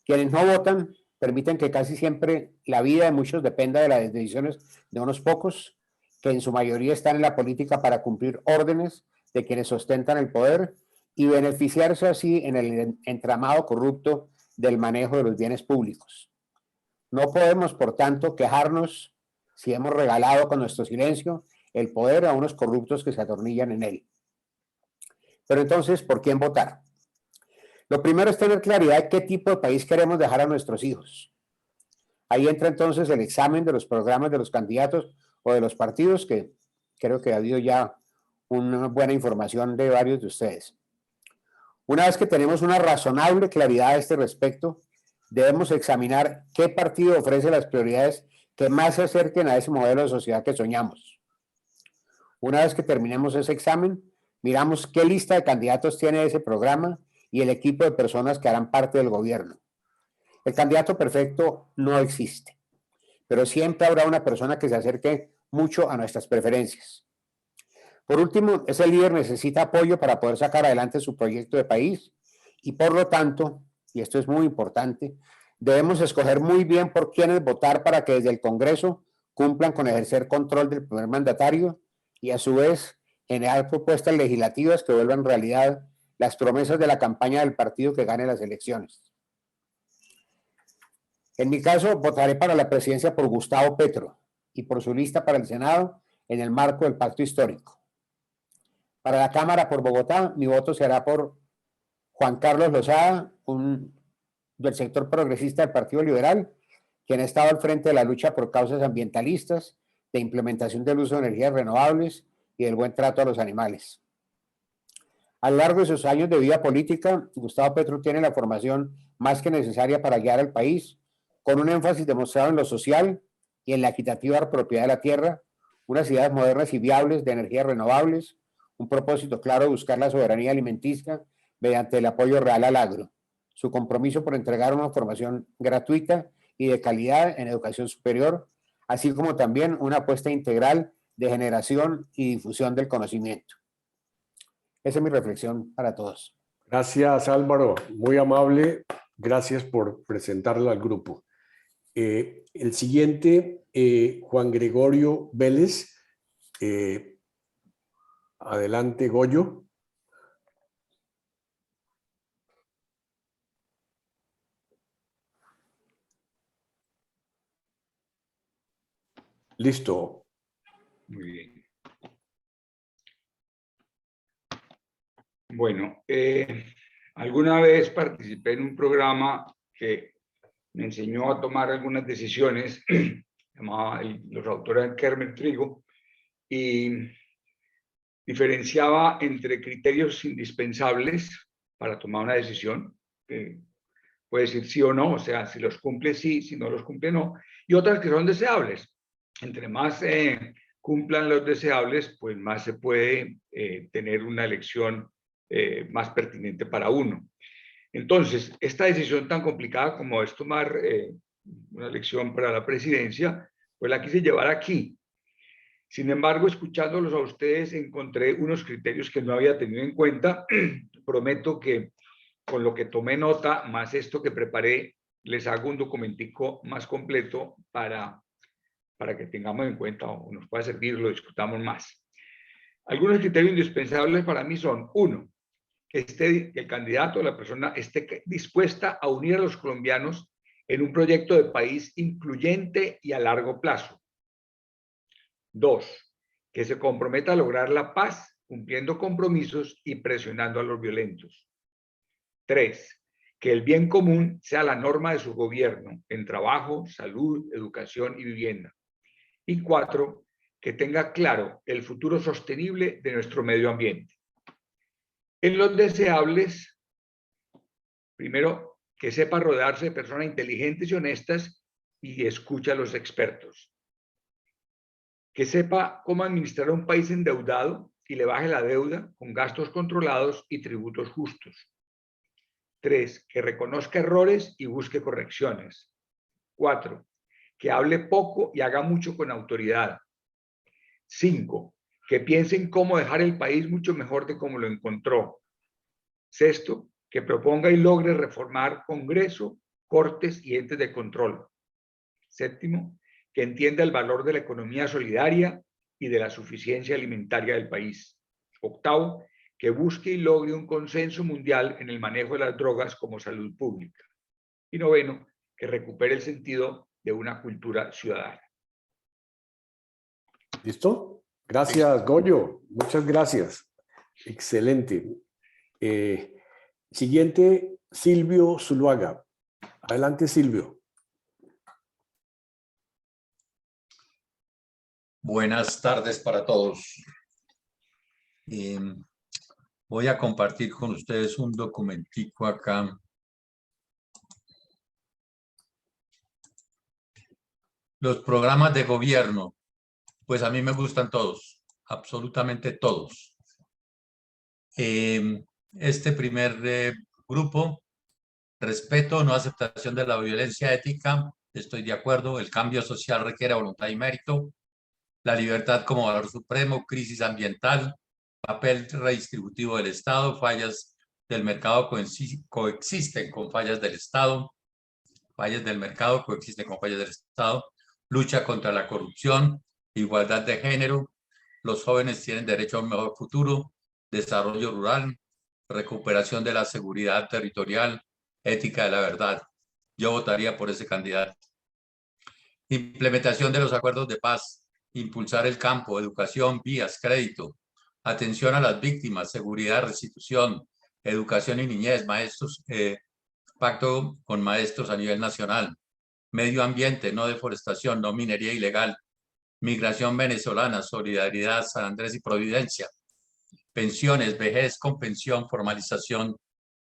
Quienes no votan permiten que casi siempre la vida de muchos dependa de las decisiones de unos pocos, que en su mayoría están en la política para cumplir órdenes de quienes ostentan el poder y beneficiarse así en el entramado corrupto del manejo de los bienes públicos. No podemos, por tanto, quejarnos si hemos regalado con nuestro silencio el poder a unos corruptos que se atornillan en él. Pero entonces, ¿por quién votar? Lo primero es tener claridad de qué tipo de país queremos dejar a nuestros hijos. Ahí entra entonces el examen de los programas de los candidatos o de los partidos, que creo que ha habido ya una buena información de varios de ustedes. Una vez que tenemos una razonable claridad a este respecto, debemos examinar qué partido ofrece las prioridades que más se acerquen a ese modelo de sociedad que soñamos. Una vez que terminemos ese examen, miramos qué lista de candidatos tiene ese programa y el equipo de personas que harán parte del gobierno. El candidato perfecto no existe, pero siempre habrá una persona que se acerque mucho a nuestras preferencias. Por último, ese líder necesita apoyo para poder sacar adelante su proyecto de país y por lo tanto, y esto es muy importante, debemos escoger muy bien por quiénes votar para que desde el Congreso cumplan con ejercer control del primer mandatario y a su vez generar propuestas legislativas que vuelvan realidad las promesas de la campaña del partido que gane las elecciones. En mi caso, votaré para la presidencia por Gustavo Petro y por su lista para el Senado en el marco del pacto histórico. Para la Cámara por Bogotá, mi voto será por Juan Carlos Lozada, del sector progresista del Partido Liberal, quien ha estado al frente de la lucha por causas ambientalistas, de implementación del uso de energías renovables y del buen trato a los animales. A lo largo de sus años de vida política, Gustavo Petro tiene la formación más que necesaria para guiar al país, con un énfasis demostrado en lo social y en la equitativa propiedad de la tierra, unas ideas modernas y viables de energías renovables, un propósito claro de buscar la soberanía alimenticia mediante el apoyo real al agro, su compromiso por entregar una formación gratuita y de calidad en educación superior, así como también una apuesta integral de generación y difusión del conocimiento. Esa es mi reflexión para todos. Gracias, Álvaro. Muy amable. Gracias por presentarlo al grupo. El siguiente, Juan Gregorio Vélez. Adelante, Goyo. Listo. Muy bien. Bueno, alguna vez participé en un programa que me enseñó a tomar algunas decisiones, los autores eran Kermer Trigo, y diferenciaba entre criterios indispensables para tomar una decisión, puede decir sí o no, o sea, si los cumple sí, si no los cumple no, y otras que son deseables. Entre más cumplan los deseables, pues más se puede tener una elección más pertinente para uno. Entonces, esta decisión tan complicada como es tomar una elección para la presidencia, pues la quise llevar aquí. Sin embargo, escuchándolos a ustedes, encontré unos criterios que no había tenido en cuenta. Prometo que con lo que tomé nota, más esto que preparé, les hago un documentico más completo para que tengamos en cuenta o nos pueda servir, lo discutamos más. Algunos criterios indispensables para mí son, uno, que el candidato, la persona, esté dispuesta a unir a los colombianos en un proyecto de país incluyente y a largo plazo. Dos, que se comprometa a lograr la paz cumpliendo compromisos y presionando a los violentos. Tres, que el bien común sea la norma de su gobierno en trabajo, salud, educación y vivienda. Y 4, que tenga claro el futuro sostenible de nuestro medio ambiente. En los deseables, primero, que sepa rodearse de personas inteligentes y honestas y escucha a los expertos. Que sepa cómo administrar un país endeudado y le baje la deuda con gastos controlados y tributos justos. 3, que reconozca errores y busque correcciones. 4, que hable poco y haga mucho con autoridad. 5, que piense en cómo dejar el país mucho mejor de cómo lo encontró. 6, que proponga y logre reformar Congreso, Cortes y entes de control. 7, que entienda el valor de la economía solidaria y de la suficiencia alimentaria del país. 8, que busque y logre un consenso mundial en el manejo de las drogas como salud pública. Y 9, que recupere el sentido de una cultura ciudadana. ¿Listo? Gracias, Goyo. Muchas gracias. Excelente. Siguiente, Silvio Zuluaga. Adelante, Silvio. Buenas tardes para todos. Voy a compartir con ustedes un documentico acá. Los programas de gobierno, pues a mí me gustan todos, absolutamente todos. Este primer grupo, respeto, no aceptación de la violencia ética, estoy de acuerdo, el cambio social requiere voluntad y mérito, la libertad como valor supremo, crisis ambiental, papel redistributivo del Estado, fallas del mercado coexisten con fallas del Estado, fallas del mercado coexisten con fallas del Estado, lucha contra la corrupción, igualdad de género, los jóvenes tienen derecho a un mejor futuro, desarrollo rural, recuperación de la seguridad territorial, ética de la verdad. Yo votaría por ese candidato. Implementación de los acuerdos de paz, impulsar el campo, educación, vías, crédito, atención a las víctimas, seguridad, restitución, educación y niñez, maestros, pacto con maestros a nivel nacional, medio ambiente, no deforestación, no minería ilegal, migración venezolana, solidaridad, San Andrés y Providencia, pensiones, vejez con pensión, formalización,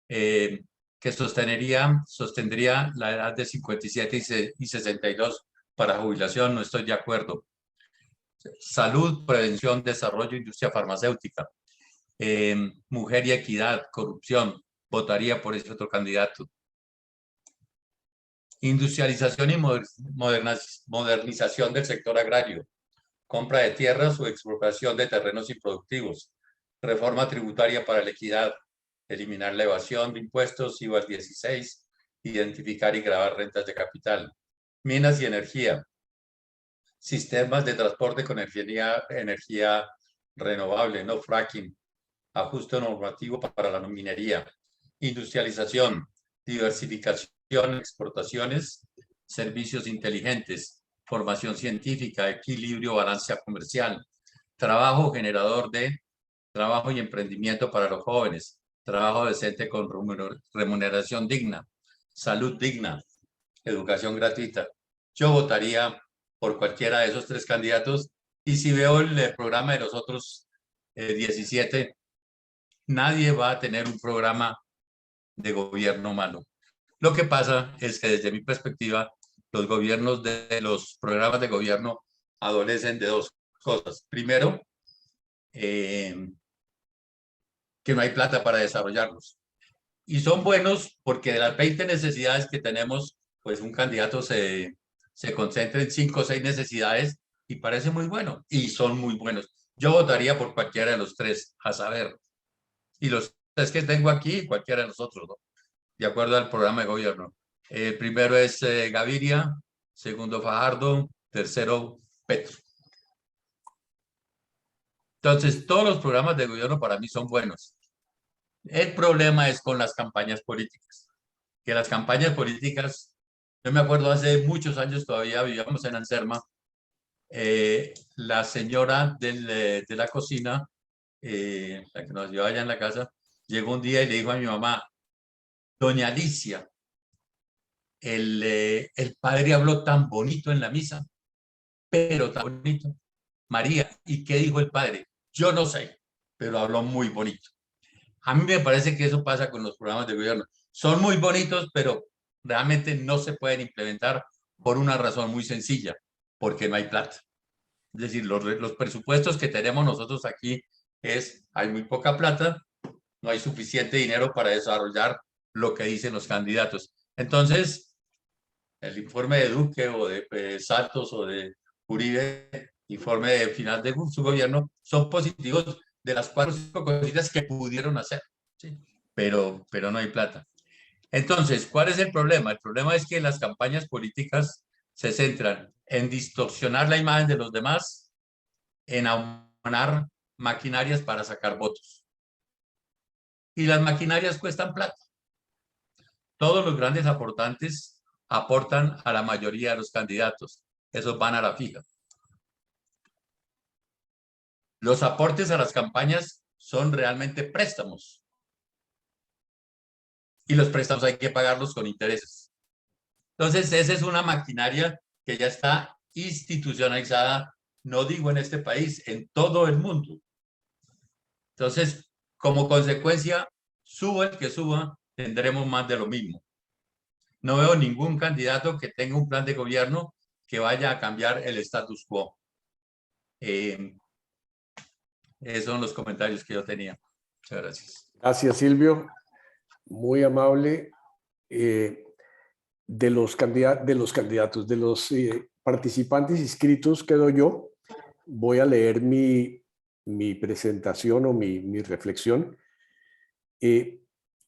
que sostendría la edad de 57 y 62 para jubilación, no estoy de acuerdo. Salud, prevención, desarrollo, industria farmacéutica, mujer y equidad, corrupción, votaría por ese otro candidato. Industrialización y modernización del sector agrario, compra de tierras o expropiación de terrenos improductivos, reforma tributaria para la equidad, eliminar la evasión de impuestos, IVA 16, identificar y gravar rentas de capital, minas y energía, sistemas de transporte con energía renovable, no fracking, ajuste normativo para la minería, industrialización, diversificación, exportaciones, servicios inteligentes, formación científica, equilibrio, balanza comercial, trabajo generador de trabajo y emprendimiento para los jóvenes, trabajo decente con remuneración digna, salud digna, educación gratuita. Yo votaría por cualquiera de esos 3 candidatos y si veo el programa de los otros 17, nadie va a tener un programa de gobierno malo. Lo que pasa es que desde mi perspectiva, los programas de gobierno adolecen de 2 cosas. Primero, que no hay plata para desarrollarlos. Y son buenos porque de las 20 necesidades que tenemos, pues un candidato se concentra en 5 o 6 necesidades y parece muy bueno. Y son muy buenos. Yo votaría por cualquiera de los 3, a saber. Y los 3 que tengo aquí, cualquiera de los otros, ¿no? De acuerdo al programa de gobierno. El primero es Gaviria, segundo Fajardo, tercero Petro. Entonces, todos los programas de gobierno para mí son buenos. El problema es con las campañas políticas. Que las campañas políticas, yo me acuerdo hace muchos años, todavía vivíamos en Anserma, la señora de la cocina, la que nos llevaba allá en la casa, llegó un día y le dijo a mi mamá, Doña Alicia, el padre habló tan bonito en la misa, pero tan bonito. María, ¿y qué dijo el padre? Yo no sé, pero habló muy bonito. A mí me parece que eso pasa con los programas de gobierno. Son muy bonitos, pero realmente no se pueden implementar por una razón muy sencilla, porque no hay plata. Es decir, los presupuestos que tenemos nosotros aquí hay muy poca plata, no hay suficiente dinero para desarrollar lo que dicen los candidatos. Entonces, el informe de Duque o de Santos o de Uribe, informe de final de su gobierno, son positivos de las 4 o 5 cositas que pudieron hacer, ¿sí? Pero no hay plata. Entonces, ¿cuál es el problema? El problema es que las campañas políticas se centran en distorsionar la imagen de los demás, en aumentar maquinarias para sacar votos. Y las maquinarias cuestan plata. Todos los grandes aportantes aportan a la mayoría de los candidatos. Esos van a la fija. Los aportes a las campañas son realmente préstamos. Y los préstamos hay que pagarlos con intereses. Entonces, esa es una maquinaria que ya está institucionalizada, no digo en este país, en todo el mundo. Entonces, como consecuencia, suba el que suba, tendremos más de lo mismo. No veo ningún candidato que tenga un plan de gobierno que vaya a cambiar el status quo. Esos son los comentarios que yo tenía. Muchas gracias. Gracias, Silvio. Muy amable. De los candidatos, de los participantes inscritos quedo yo. Voy a leer mi presentación o mi reflexión.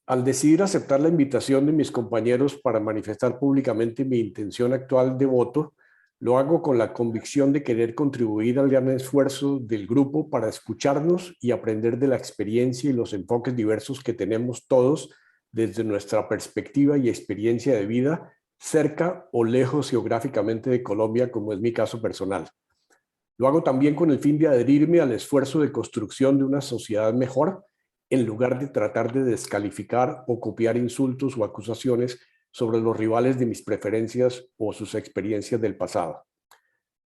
Al decidir aceptar la invitación de mis compañeros para manifestar públicamente mi intención actual de voto, lo hago con la convicción de querer contribuir al gran esfuerzo del grupo para escucharnos y aprender de la experiencia y los enfoques diversos que tenemos todos desde nuestra perspectiva y experiencia de vida, cerca o lejos geográficamente de Colombia, como es mi caso personal. Lo hago también con el fin de adherirme al esfuerzo de construcción de una sociedad mejor, en lugar de tratar de descalificar o copiar insultos o acusaciones sobre los rivales de mis preferencias o sus experiencias del pasado.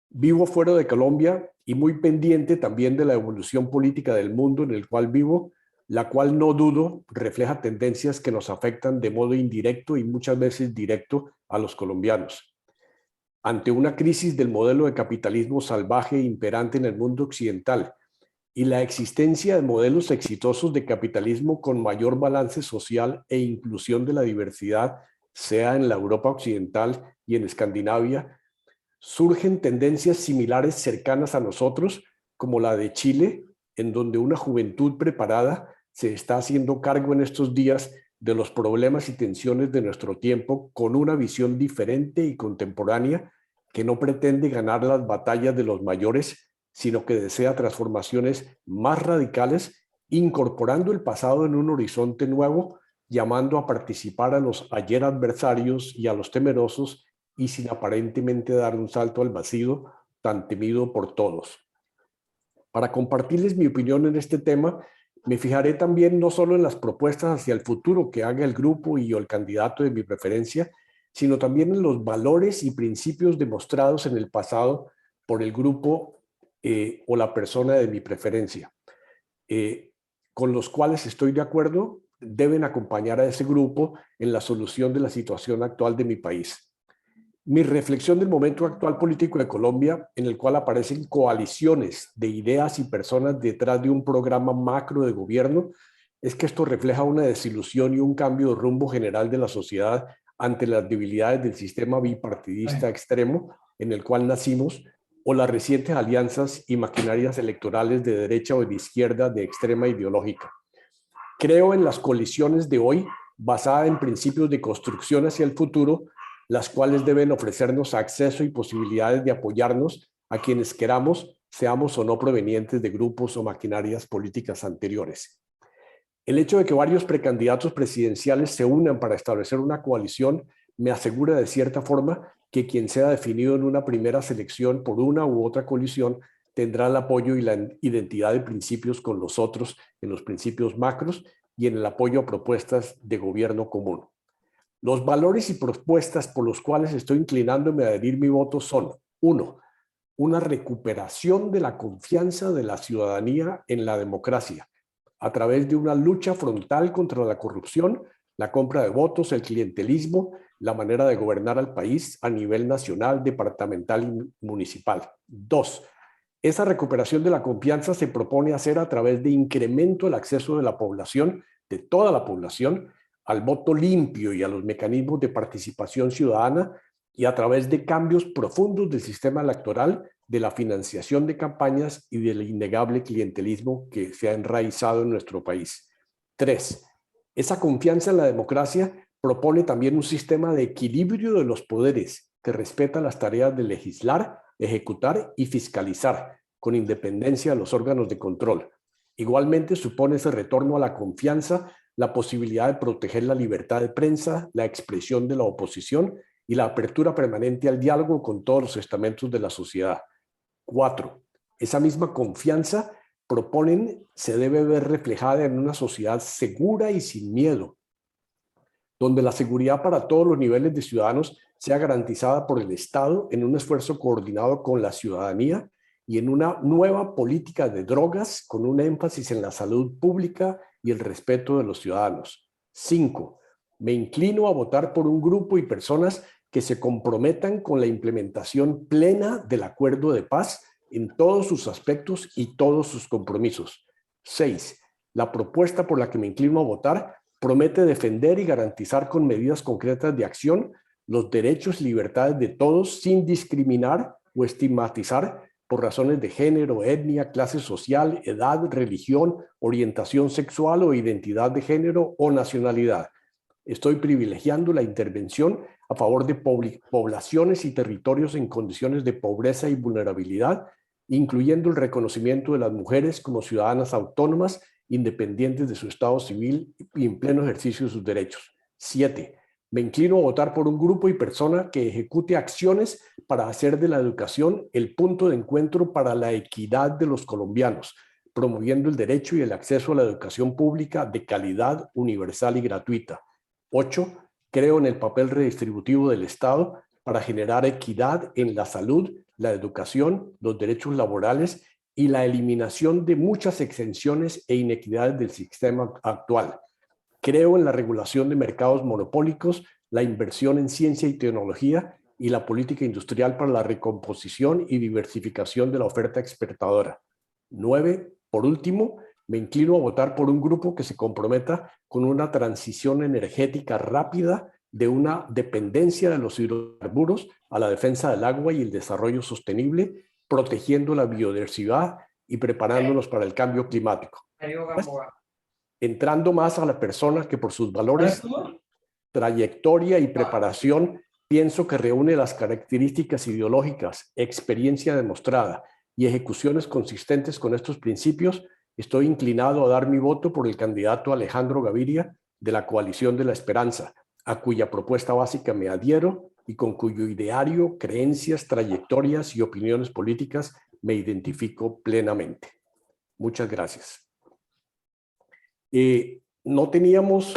Vivo fuera de Colombia y muy pendiente también de la evolución política del mundo en el cual vivo, la cual no dudo refleja tendencias que nos afectan de modo indirecto y muchas veces directo a los colombianos. Ante una crisis del modelo de capitalismo salvaje imperante en el mundo occidental y la existencia de modelos exitosos de capitalismo con mayor balance social e inclusión de la diversidad, sea en la Europa occidental y en Escandinavia, surgen tendencias similares cercanas a nosotros, como la de Chile, en donde una juventud preparada se está haciendo cargo en estos días de los problemas y tensiones de nuestro tiempo con una visión diferente y contemporánea que no pretende ganar las batallas de los mayores, sino que desea transformaciones más radicales, incorporando el pasado en un horizonte nuevo, llamando a participar a los ayer adversarios y a los temerosos y sin aparentemente dar un salto al vacío tan temido por todos. Para compartirles mi opinión en este tema, me fijaré también no solo en las propuestas hacia el futuro que haga el grupo y el candidato de mi preferencia, sino también en los valores y principios demostrados en el pasado por el grupo o la persona de mi preferencia, con los cuales estoy de acuerdo, deben acompañar a ese grupo en la solución de la situación actual de mi país. Mi reflexión del momento actual político de Colombia, en el cual aparecen coaliciones de ideas y personas detrás de un programa macro de gobierno, es que esto refleja una desilusión y un cambio de rumbo general de la sociedad ante las debilidades del sistema bipartidista extremo en el cual nacimos, o las recientes alianzas y maquinarias electorales de derecha o de izquierda de extrema ideológica. Creo en las coaliciones de hoy, basadas en principios de construcción hacia el futuro, las cuales deben ofrecernos acceso y posibilidades de apoyarnos a quienes queramos, seamos o no provenientes de grupos o maquinarias políticas anteriores. El hecho de que varios precandidatos presidenciales se unan para establecer una coalición me asegura de cierta forma que quien sea definido en una primera selección por una u otra coalición tendrá el apoyo y la identidad de principios con los otros en los principios macros y en el apoyo a propuestas de gobierno común. Los valores y propuestas por los cuales estoy inclinándome a adherir mi voto son: 1. Una recuperación de la confianza de la ciudadanía en la democracia a través de una lucha frontal contra la corrupción, la compra de votos, el clientelismo, la manera de gobernar al país a nivel nacional, departamental y municipal. 2. Esa recuperación de la confianza se propone hacer a través de incremento del acceso de la población, de toda la población, al voto limpio y a los mecanismos de participación ciudadana, y a través de cambios profundos del sistema electoral, de la financiación de campañas y del innegable clientelismo que se ha enraizado en nuestro país. 3. Esa confianza en la democracia propone también un sistema de equilibrio de los poderes que respeta las tareas de legislar, ejecutar y fiscalizar, con independencia de los órganos de control. Igualmente supone ese retorno a la confianza la posibilidad de proteger la libertad de prensa, la expresión de la oposición y la apertura permanente al diálogo con todos los estamentos de la sociedad. 4. Esa misma confianza, proponen, se debe ver reflejada en una sociedad segura y sin miedo, donde la seguridad para todos los niveles de ciudadanos sea garantizada por el Estado en un esfuerzo coordinado con la ciudadanía y en una nueva política de drogas con un énfasis en la salud pública y el respeto de los ciudadanos. 5. Me inclino a votar por un grupo y personas que se comprometan con la implementación plena del acuerdo de paz en todos sus aspectos y todos sus compromisos. 6. La propuesta por la que me inclino a votar promete defender y garantizar con medidas concretas de acción los derechos y libertades de todos sin discriminar o estigmatizar por razones de género, etnia, clase social, edad, religión, orientación sexual o identidad de género o nacionalidad. Estoy privilegiando la intervención a favor de poblaciones y territorios en condiciones de pobreza y vulnerabilidad, incluyendo el reconocimiento de las mujeres como ciudadanas autónomas, independientes de su estado civil y en pleno ejercicio de sus derechos. 7. Me inclino a votar por un grupo y persona que ejecute acciones para hacer de la educación el punto de encuentro para la equidad de los colombianos, promoviendo el derecho y el acceso a la educación pública de calidad, universal y gratuita. 8. Creo en el papel redistributivo del Estado para generar equidad en la salud, la educación, los derechos laborales y la eliminación de muchas exenciones e inequidades del sistema actual. Creo en la regulación de mercados monopólicos, la inversión en ciencia y tecnología y la política industrial para la recomposición y diversificación de la oferta exportadora. 9. Por último, me inclino a votar por un grupo que se comprometa con una transición energética rápida de una dependencia de los hidrocarburos a la defensa del agua y el desarrollo sostenible, protegiendo la biodiversidad y preparándonos para el cambio climático. Entrando más a la persona que por sus valores, trayectoria y preparación, pienso que reúne las características ideológicas, experiencia demostrada y ejecuciones consistentes con estos principios, estoy inclinado a dar mi voto por el candidato Alejandro Gaviria de la Coalición de la Esperanza, a cuya propuesta básica me adhiero y con cuyo ideario, creencias, trayectorias y opiniones políticas me identifico plenamente. Muchas gracias. No teníamos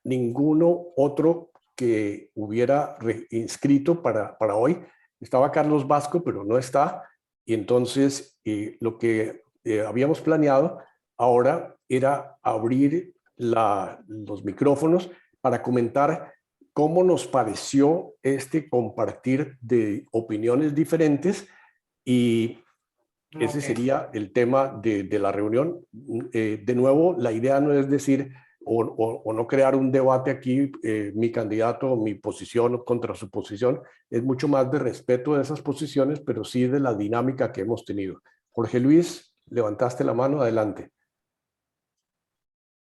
ninguno otro que hubiera inscrito para hoy. Estaba Carlos Vasco, pero no está. Y entonces lo que habíamos planeado ahora era abrir los micrófonos para comentar cómo nos pareció este compartir de opiniones diferentes, y ese sería el tema de la reunión. De nuevo, la idea no es decir o no crear un debate aquí, mi candidato o mi posición contra su posición, es mucho más de respeto de esas posiciones, pero sí de la dinámica que hemos tenido. Jorge Luis, levantaste la mano, adelante.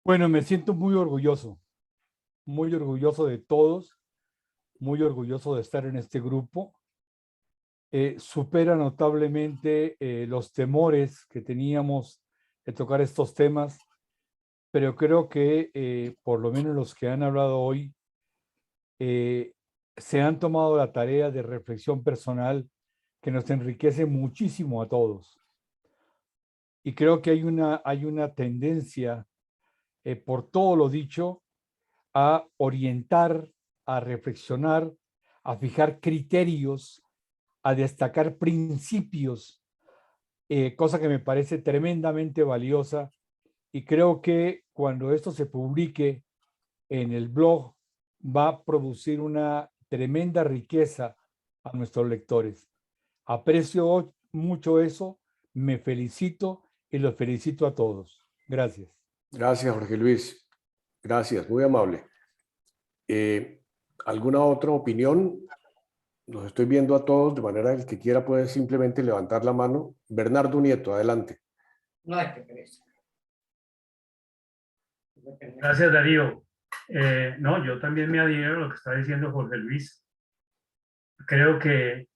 Bueno, me siento muy orgulloso de todos, muy orgulloso de estar en este grupo. Supera notablemente los temores que teníamos de tocar estos temas, pero creo que por lo menos los que han hablado hoy se han tomado la tarea de reflexión personal que nos enriquece muchísimo a todos. Y creo que hay una tendencia por todo lo dicho, a orientar, a reflexionar, a fijar criterios, a destacar principios, cosa que me parece tremendamente valiosa, y creo que cuando esto se publique en el blog va a producir una tremenda riqueza a nuestros lectores. Aprecio mucho eso, me felicito y los felicito a todos. Gracias. Gracias, Jorge Luis. Gracias, muy amable. ¿Alguna otra opinión? Los estoy viendo a todos, de manera que el que quiera puede simplemente levantar la mano. Bernardo Nieto, adelante. No, te pereza. Gracias, Darío. No, yo también me adhiero a lo que está diciendo Jorge Luis. Creo que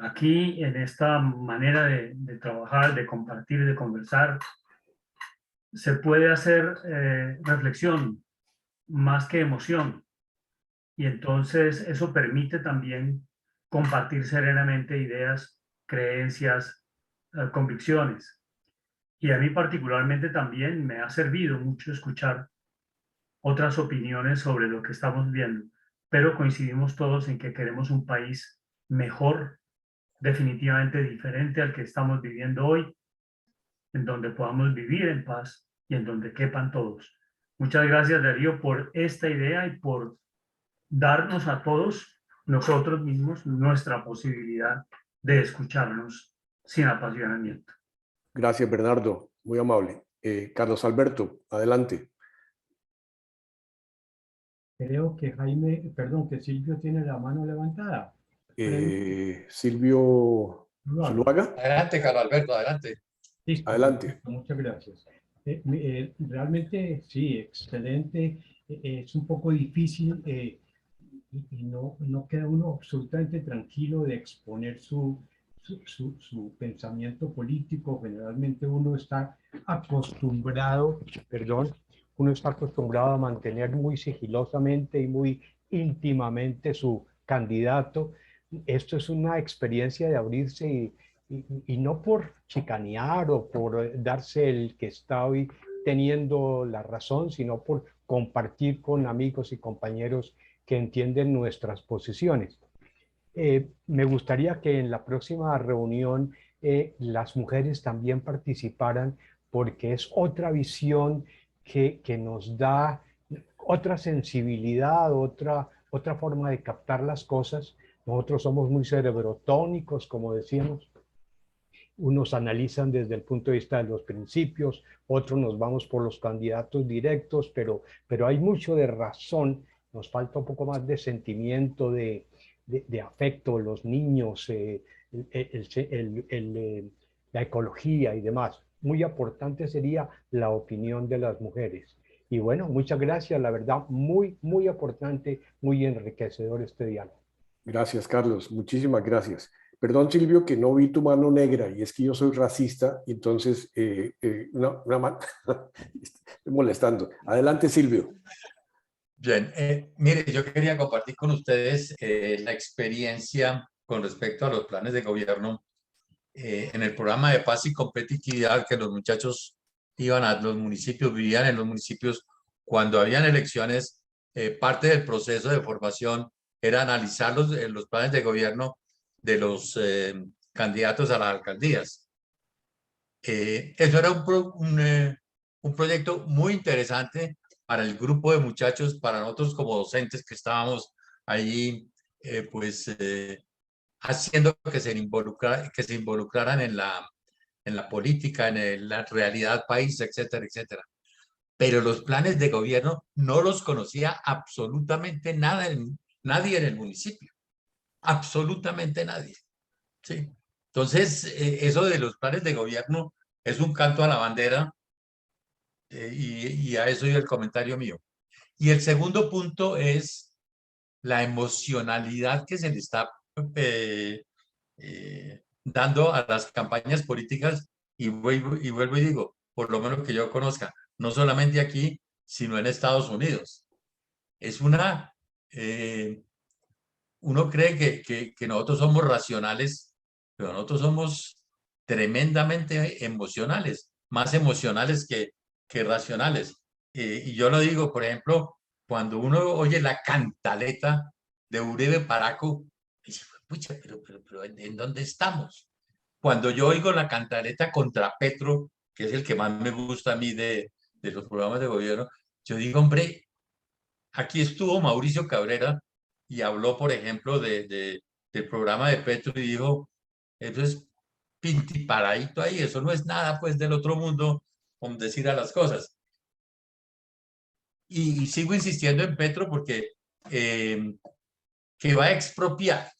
aquí, en esta manera de trabajar, de compartir, de conversar, se puede hacer reflexión más que emoción. Y entonces eso permite también compartir serenamente ideas, creencias, convicciones. Y a mí particularmente también me ha servido mucho escuchar otras opiniones sobre lo que estamos viendo, pero coincidimos todos en que queremos un país mejor, definitivamente diferente al que estamos viviendo hoy, en donde podamos vivir en paz y en donde quepan todos. Muchas gracias, Darío, por esta idea y por darnos a todos, nosotros mismos, nuestra posibilidad de escucharnos sin apasionamiento. Gracias, Bernardo, muy amable. Carlos Alberto, adelante. Creo que que Silvio tiene la mano levantada. Silvio Zuluaga. Adelante, Carlos Alberto, adelante. Listo, adelante. Muchas gracias. Realmente sí, excelente. Es un poco difícil y no queda uno absolutamente tranquilo de exponer su pensamiento político. Generalmente uno está acostumbrado a mantener muy sigilosamente y muy íntimamente su candidato. Esto es una experiencia de abrirse y no por chicanear o por darse el que está hoy teniendo la razón, sino por compartir con amigos y compañeros que entienden nuestras posiciones. Me gustaría que en la próxima reunión las mujeres también participaran, porque es otra visión que nos da otra sensibilidad, otra forma de captar las cosas. Nosotros somos muy cerebrotónicos, como decíamos. Unos analizan desde el punto de vista de los principios, otros nos vamos por los candidatos directos, pero hay mucho de razón. Nos falta un poco más de sentimiento, de afecto, los niños, la ecología y demás. Muy importante sería la opinión de las mujeres. Y bueno, muchas gracias, la verdad, muy, muy importante, muy enriquecedor este diálogo. Gracias, Carlos, muchísimas gracias. Perdón, Silvio, que no vi tu mano negra, y es que yo soy racista, y entonces una mano, estoy molestando. Adelante, Silvio. Bien, mire, yo quería compartir con ustedes la experiencia con respecto a los planes de gobierno en el programa de paz y competitividad que los muchachos iban a los municipios, vivían en los municipios cuando habían elecciones. Parte del proceso de formación era analizar los planes de gobierno de los candidatos a las alcaldías. Eso era un proyecto muy interesante para el grupo de muchachos, para nosotros como docentes que estábamos allí, haciendo que se involucraran en la política, en la realidad país, etcétera, etcétera. Pero los planes de gobierno no los conocía absolutamente nadie en el municipio. Absolutamente nadie. ¿Sí? Entonces, eso de los planes de gobierno es un canto a la bandera, y a eso iba el comentario mío. Y el segundo punto es la emocionalidad que se le está dando a las campañas políticas, y vuelvo y digo, por lo menos que yo conozca, no solamente aquí, sino en Estados Unidos. Es uno cree que nosotros somos racionales, pero nosotros somos tremendamente emocionales, más emocionales que racionales. y yo lo digo, por ejemplo, cuando uno oye la cantaleta de Uribe Paraco, dice, pucha, pero ¿en dónde estamos? Cuando yo oigo la cantaleta contra Petro, que es el que más me gusta a mí de los programas de gobierno, yo digo, hombre, aquí estuvo Mauricio Cabrera y habló, por ejemplo, del programa de Petro y dijo, eso es pintiparadito ahí, eso no es nada pues del otro mundo, como decir a las cosas. Y sigo insistiendo en Petro porque que va a expropiar.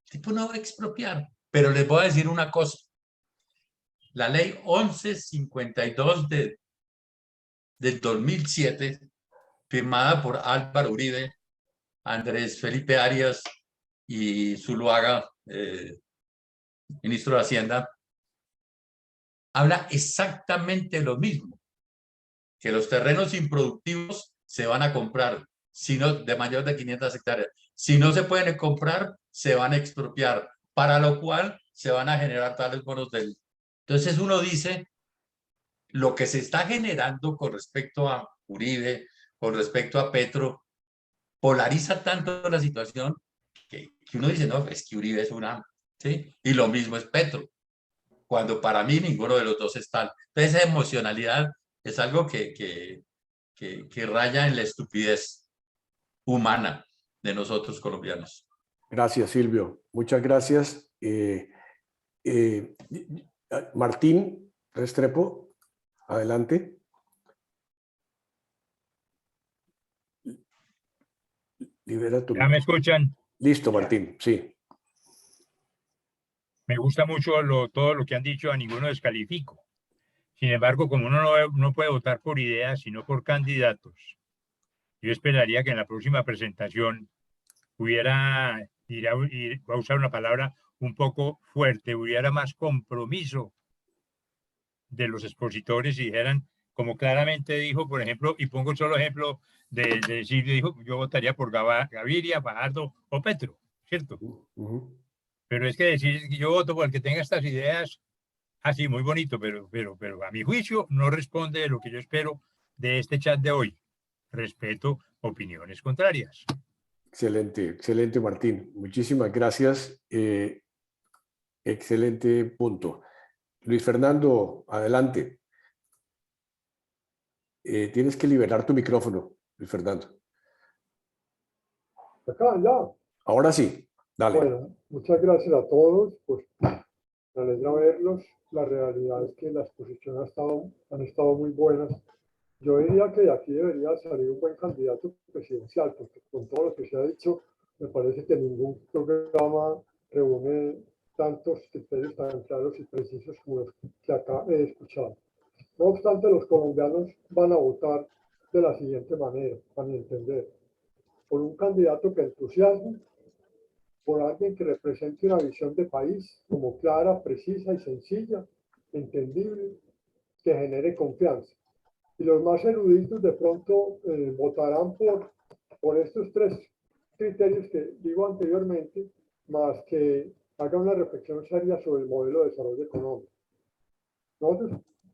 El tipo no va a expropiar, pero les voy a decir una cosa. La ley 1152 del 2007, firmada por Álvaro Uribe, Andrés Felipe Arias y Zuluaga, ministro de Hacienda, habla exactamente lo mismo, que los terrenos improductivos se van a comprar, sino de mayor de 500 hectáreas. Si no se pueden comprar, se van a expropiar, para lo cual se van a generar tales bonos del... Entonces uno dice, lo que se está generando con respecto a Uribe, con respecto a Petro, polariza tanto la situación que uno dice, no, es que Uribe es una... ¿sí? Y lo mismo es Petro, cuando para mí ninguno de los dos es tal. Entonces esa emocionalidad es algo que raya en la estupidez humana de nosotros colombianos. Gracias, Silvio. Muchas gracias. Martín Restrepo, adelante. Libera tu... ¿Ya me escuchan? Listo, Martín, sí. Me gusta mucho todo lo que han dicho, a ninguno descalifico. Sin embargo, como uno no puede votar por ideas, sino por candidatos, yo esperaría que en la próxima presentación hubiera, voy a usar una palabra un poco fuerte, hubiera más compromiso de los expositores y dijeran, como claramente dijo, por ejemplo, y pongo solo ejemplo de Silvio, dijo, yo votaría por Gaviria, Fajardo o Petro, ¿cierto? Pero es que decir que yo voto por el que tenga estas ideas, así muy bonito, pero a mi juicio no responde de lo que yo espero de este chat de hoy. Respeto opiniones contrarias. Excelente, excelente, Martín. Muchísimas gracias. Excelente punto. Luis Fernando, adelante. Tienes que liberar tu micrófono, Luis Fernando. Acá, ya. Ahora sí, dale. Bueno, muchas gracias a todos. Pues me alegra verlos. La realidad es que las posiciones han estado muy buenas. Yo diría que de aquí debería salir un buen candidato presidencial, porque con todo lo que se ha dicho, me parece que ningún programa reúne tantos criterios tan claros y precisos como los que acá he escuchado. No obstante, los colombianos van a votar de la siguiente manera, a mi entender, por un candidato que entusiasme, por alguien que represente una visión de país como clara, precisa y sencilla, entendible, que genere confianza. Y los más eruditos de pronto votarán por estos tres criterios que digo anteriormente, más que hagan una reflexión seria sobre el modelo de desarrollo económico. Nosotros,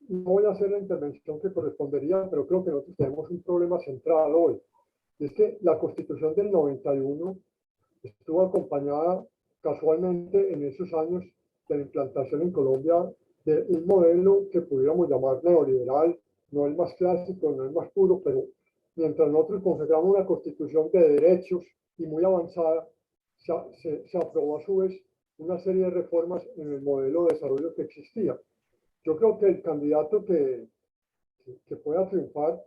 no voy a hacer la intervención que correspondería, pero creo que nosotros tenemos un problema central hoy. Y es que la Constitución del 91 estuvo acompañada casualmente en esos años de la implantación en Colombia de un modelo que pudiéramos llamar neoliberal, no el más clásico, no el más puro, pero mientras nosotros consagramos una constitución de derechos y muy avanzada, se aprobó a su vez una serie de reformas en el modelo de desarrollo que existía. Yo creo que el candidato que pueda triunfar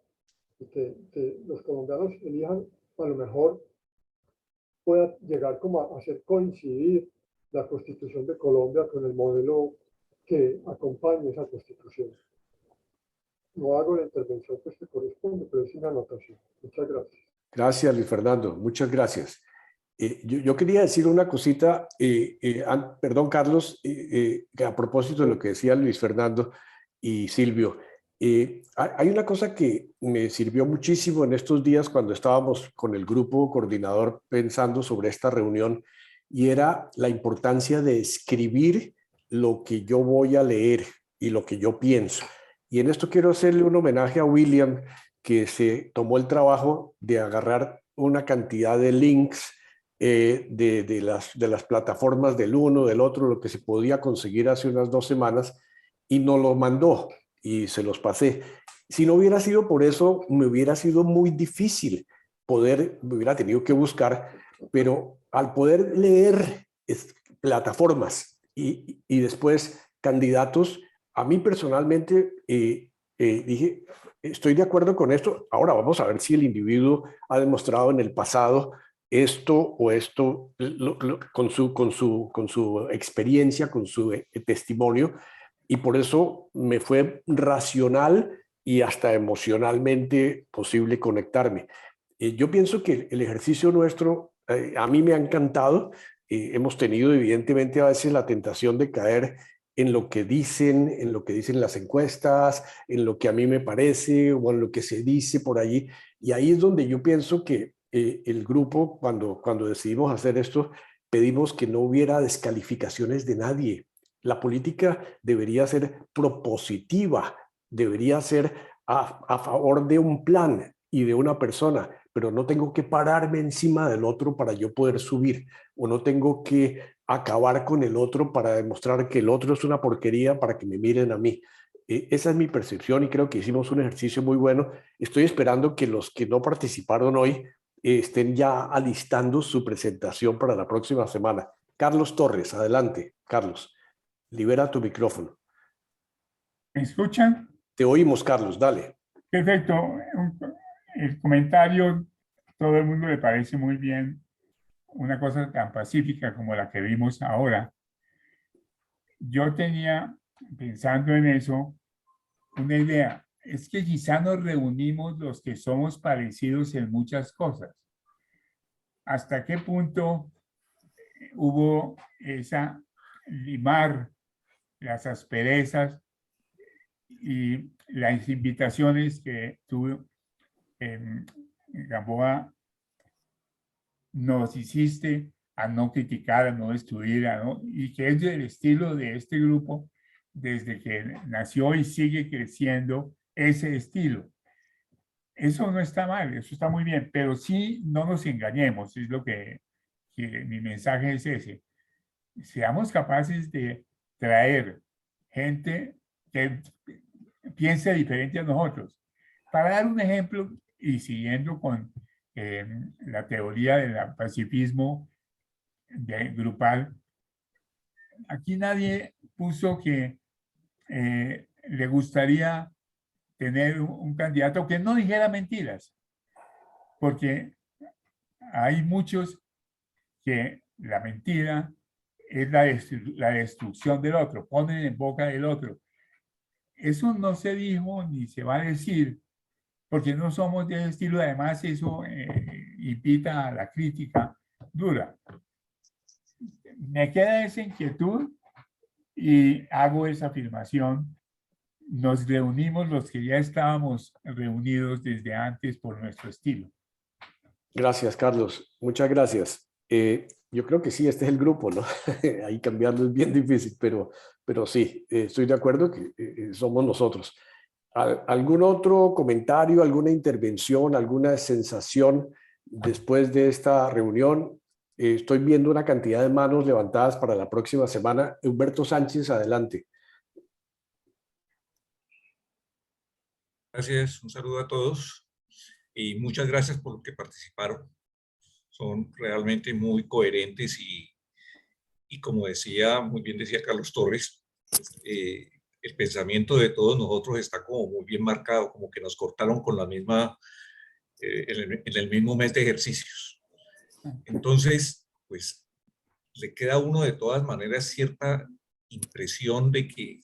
y que los colombianos elijan, a lo mejor pueda llegar como a hacer coincidir la Constitución de Colombia con el modelo que acompaña esa Constitución. No hago la intervención pues, que corresponde, pero es una anotación. Muchas gracias. Gracias, Luis Fernando. Muchas gracias. Yo quería decir una cosita, perdón, Carlos, a propósito de lo que decía Luis Fernando y Silvio. Hay una cosa que me sirvió muchísimo en estos días cuando estábamos con el grupo coordinador pensando sobre esta reunión, y era la importancia de escribir lo que yo voy a leer y lo que yo pienso. Y en esto quiero hacerle un homenaje a William, que se tomó el trabajo de agarrar una cantidad de links de las plataformas del uno, del otro, lo que se podía conseguir hace unas 2 semanas, y nos los mandó y se los pasé. Si no hubiera sido por eso, me hubiera sido muy difícil me hubiera tenido que buscar, pero al poder leer plataformas y después candidatos, a mí personalmente dije, estoy de acuerdo con esto. Ahora vamos a ver si el individuo ha demostrado en el pasado esto o esto con su experiencia, con su testimonio, y por eso me fue racional y hasta emocionalmente posible conectarme. Yo pienso que el ejercicio nuestro a mí me ha encantado. Hemos tenido evidentemente a veces la tentación de caer en lo que dicen las encuestas, en lo que a mí me parece o en lo que se dice por allí. Y ahí es donde yo pienso que el grupo, cuando decidimos hacer esto, pedimos que no hubiera descalificaciones de nadie. La política debería ser propositiva, debería ser a favor de un plan y de una persona, pero no tengo que pararme encima del otro para yo poder subir, o no tengo que acabar con el otro para demostrar que el otro es una porquería para que me miren a mí. Esa es mi percepción y creo que hicimos un ejercicio muy bueno. Estoy esperando que los que no participaron hoy estén ya alistando su presentación para la próxima semana. Carlos Torres, adelante. Carlos, libera tu micrófono. ¿Me escuchan? Te oímos, Carlos, dale. Perfecto. El comentario, todo el mundo le parece muy bien una cosa tan pacífica como la que vimos ahora. Yo tenía, pensando en eso, una idea. Es que quizá nos reunimos los que somos parecidos en muchas cosas. ¿Hasta qué punto hubo esa limar las asperezas y las invitaciones que tú, Gamboa, nos hiciste a no criticar, a no destruir, y que es del estilo de este grupo desde que nació y sigue creciendo ese estilo? Eso no está mal, eso está muy bien, pero sí no nos engañemos, es lo que mi mensaje es ese. Seamos capaces de traer gente que piense diferente a nosotros. Para dar un ejemplo, y siguiendo con la teoría del pacifismo grupal, aquí nadie puso que le gustaría tener un candidato que no dijera mentiras, porque hay muchos que la mentira es la destrucción del otro, ponen en boca del otro. Eso no se dijo ni se va a decir, porque no somos de ese estilo. Además, eso invita a la crítica dura. Me queda esa inquietud y hago esa afirmación. Nos reunimos los que ya estábamos reunidos desde antes por nuestro estilo. Gracias, Carlos. Muchas gracias. Yo creo que sí, este es el grupo, ¿no? Ahí cambiarlo es bien difícil, pero sí, estoy de acuerdo que somos nosotros. ¿Algún otro comentario, alguna intervención, alguna sensación después de esta reunión? Estoy viendo una cantidad de manos levantadas para la próxima semana. Humberto Sánchez, adelante. Gracias, un saludo a todos y muchas gracias por lo que participaron. Son realmente muy coherentes y como decía, muy bien decía Carlos Torres, el pensamiento de todos nosotros está como muy bien marcado, como que nos cortaron con la misma, en el mismo mes de ejercicios. Entonces, pues, le queda a uno de todas maneras cierta impresión de que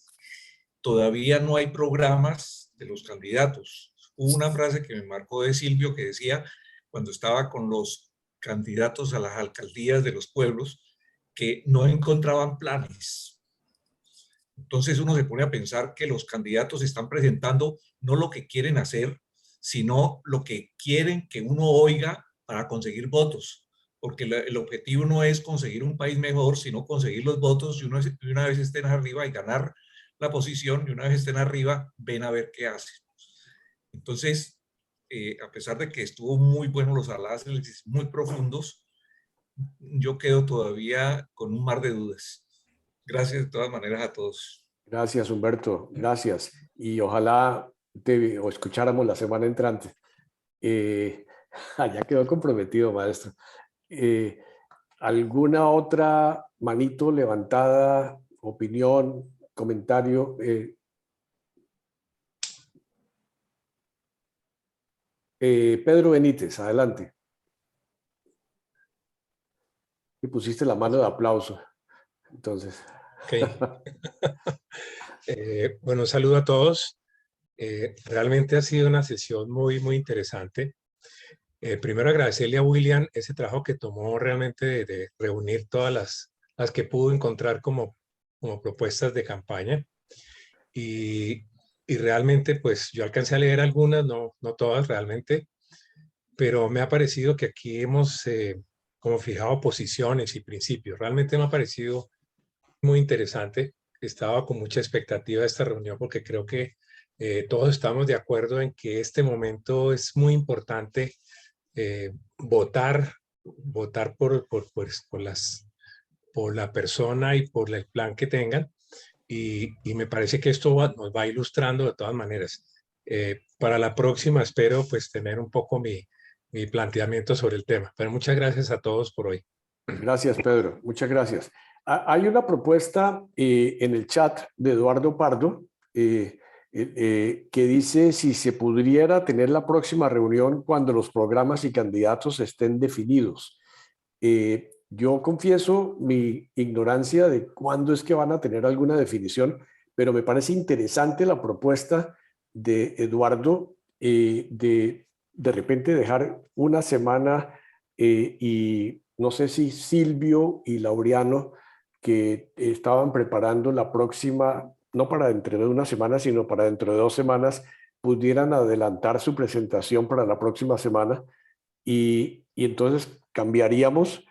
todavía no hay programas de los candidatos. Hubo una frase que me marcó de Silvio que decía, cuando estaba con los candidatos a las alcaldías de los pueblos, que no encontraban planes. Entonces uno se pone a pensar que los candidatos están presentando no lo que quieren hacer, sino lo que quieren que uno oiga para conseguir votos. Porque el objetivo no es conseguir un país mejor, sino conseguir los votos y una vez estén arriba y ganar la posición, y una vez estén arriba, ven a ver qué hacen. Entonces, a pesar de que estuvo muy bueno los análisis, muy profundos, yo quedo todavía con un mar de dudas. Gracias de todas maneras a todos. Gracias, Humberto. Gracias. Y ojalá te o escucháramos la semana entrante. Ya quedó comprometido, maestro. ¿Alguna otra manito levantada, opinión, comentario? Pedro Benítez, adelante. Y pusiste la mano de aplauso. Entonces. Okay. Bueno, un saludo a todos. Realmente ha sido una sesión muy, muy interesante. Primero agradecerle a William ese trabajo que tomó realmente de reunir todas las que pudo encontrar como propuestas de campaña. Y realmente, pues yo alcancé a leer algunas, no todas realmente, pero me ha parecido que aquí hemos como fijado posiciones y principios. Realmente me ha parecido muy interesante. Estaba con mucha expectativa de esta reunión porque creo que todos estamos de acuerdo en que este momento es muy importante votar por la persona y por el plan que tengan. Y me parece que esto nos va ilustrando de todas maneras. Para la próxima espero pues tener un poco mi planteamiento sobre el tema. Pero muchas gracias a todos por hoy. Gracias, Pedro. Muchas gracias. Hay una propuesta en el chat de Eduardo Pardo que dice si se pudiera tener la próxima reunión cuando los programas y candidatos estén definidos. Yo confieso mi ignorancia de cuándo es que van a tener alguna definición, pero me parece interesante la propuesta de Eduardo de repente dejar una semana y no sé si Silvio y Laureano, que estaban preparando la próxima, no para dentro de una semana, sino para dentro de 2 semanas, pudieran adelantar su presentación para la próxima semana y entonces cambiaríamos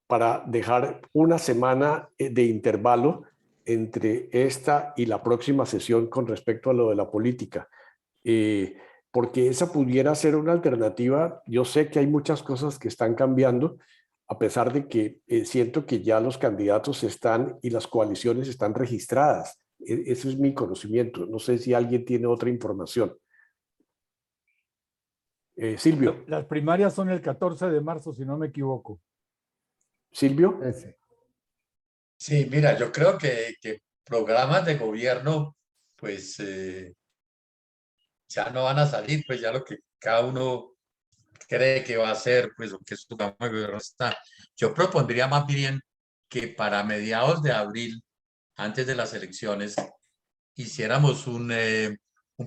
para dejar una semana de intervalo entre esta y la próxima sesión con respecto a lo de la política. Porque esa pudiera ser una alternativa. Yo sé que hay muchas cosas que están cambiando, a pesar de que siento que ya los candidatos están y las coaliciones están registradas. Ese es mi conocimiento. No sé si alguien tiene otra información. Silvio. Las primarias son el 14 de marzo, si no me equivoco. Silvio. Sí, mira, yo creo que programas de gobierno, pues ya no van a salir, pues ya lo que cada uno cree que va a hacer, pues lo que su programa de gobierno está. Yo propondría más bien que para mediados de abril, antes de las elecciones, hiciéramos un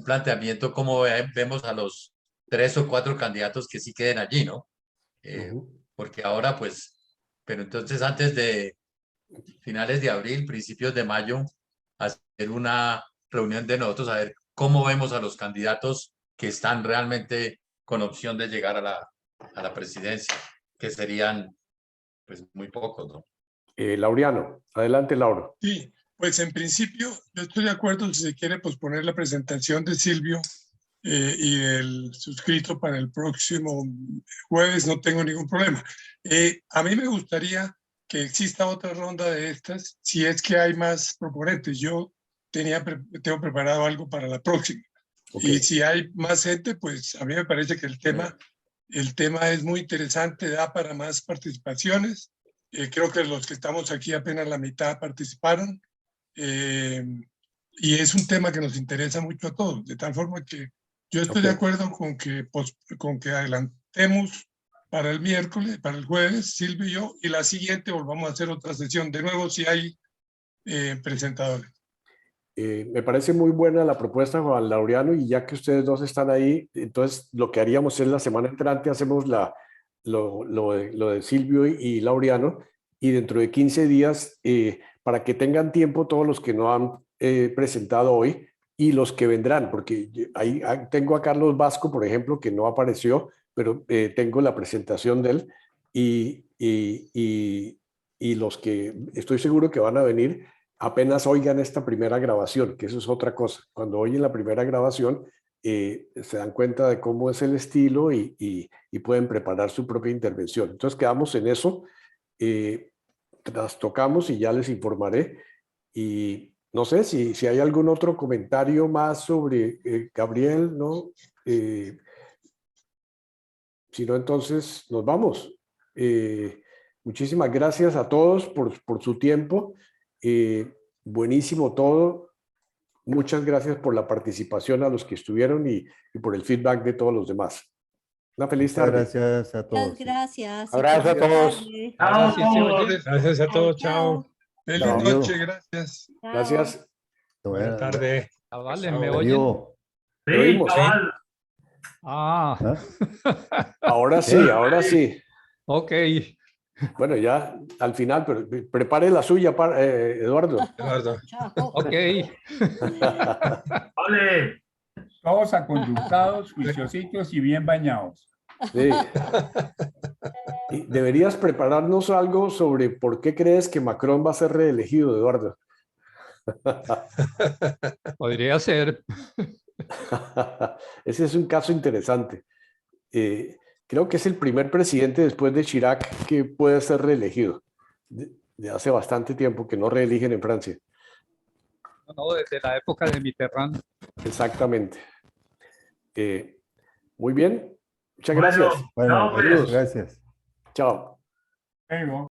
planteamiento como vemos a los 3 o 4 candidatos que sí queden allí, ¿no? Porque ahora, pues, pero entonces antes de finales de abril, principios de mayo, hacer una reunión de nosotros, a ver cómo vemos a los candidatos que están realmente con opción de llegar a la presidencia, que serían pues muy pocos, ¿no? Laureano, adelante, Lauro. Sí, pues en principio yo estoy de acuerdo si se quiere posponer la presentación de Silvio y el suscrito para el próximo jueves, no tengo ningún problema. A mí me gustaría que exista otra ronda de estas, si es que hay más proponentes. Yo tengo preparado algo para la próxima. Y si hay más gente, pues a mí me parece que el tema es muy interesante, da para más participaciones. Creo que los que estamos aquí apenas la mitad participaron. Y es un tema que nos interesa mucho a todos, de tal forma que yo estoy de acuerdo con que adelantemos para el miércoles, para el jueves, Silvio y yo, y la siguiente volvamos a hacer otra sesión. De nuevo, si hay presentadores. Me parece muy buena la propuesta, Juan Laureano, y ya que ustedes dos están ahí, entonces lo que haríamos es la semana entrante hacemos lo de Silvio y Laureano, y dentro de 15 días, para que tengan tiempo todos los que no han presentado hoy y los que vendrán, porque ahí tengo a Carlos Vasco, por ejemplo, que no apareció, pero tengo la presentación de él, y los que estoy seguro que van a venir apenas oigan esta primera grabación, que eso es otra cosa. Cuando oyen la primera grabación, se dan cuenta de cómo es el estilo y pueden preparar su propia intervención. Entonces quedamos en eso, las tocamos y ya les informaré. Y no sé si hay algún otro comentario más sobre Gabriel, ¿no? Si no, entonces nos vamos. Muchísimas gracias a todos por su tiempo. Buenísimo todo. Muchas gracias por la participación a los que estuvieron y por el feedback de todos los demás. Una feliz tarde. Gracias a todos. Muchas gracias. Abrazo a todos. Gracias a todos. Chao. Feliz Chao. noche, gracias. Gracias. Buenas tardes. Chavales, Chao. ¿me oyen? Sí, oímos, cabal. Ah, Ahora sí, ahora sí. ok. Bueno, ya al final, pero prepare la suya, Eduardo. Eduardo. Ok. Vale. Todos aconductados, juiciositos y bien bañados. Sí. Y deberías prepararnos algo sobre por qué crees que Macron va a ser reelegido, Eduardo. Podría ser. Ese es un caso interesante. Creo que es el primer presidente después de Chirac que puede ser reelegido. De hace bastante tiempo que no reeligen en Francia. No, desde la época de Mitterrand. Exactamente. Muy bien. Muchas Bueno, gracias. Bueno, chao, pues. Saludos. gracias. Chao. Luego.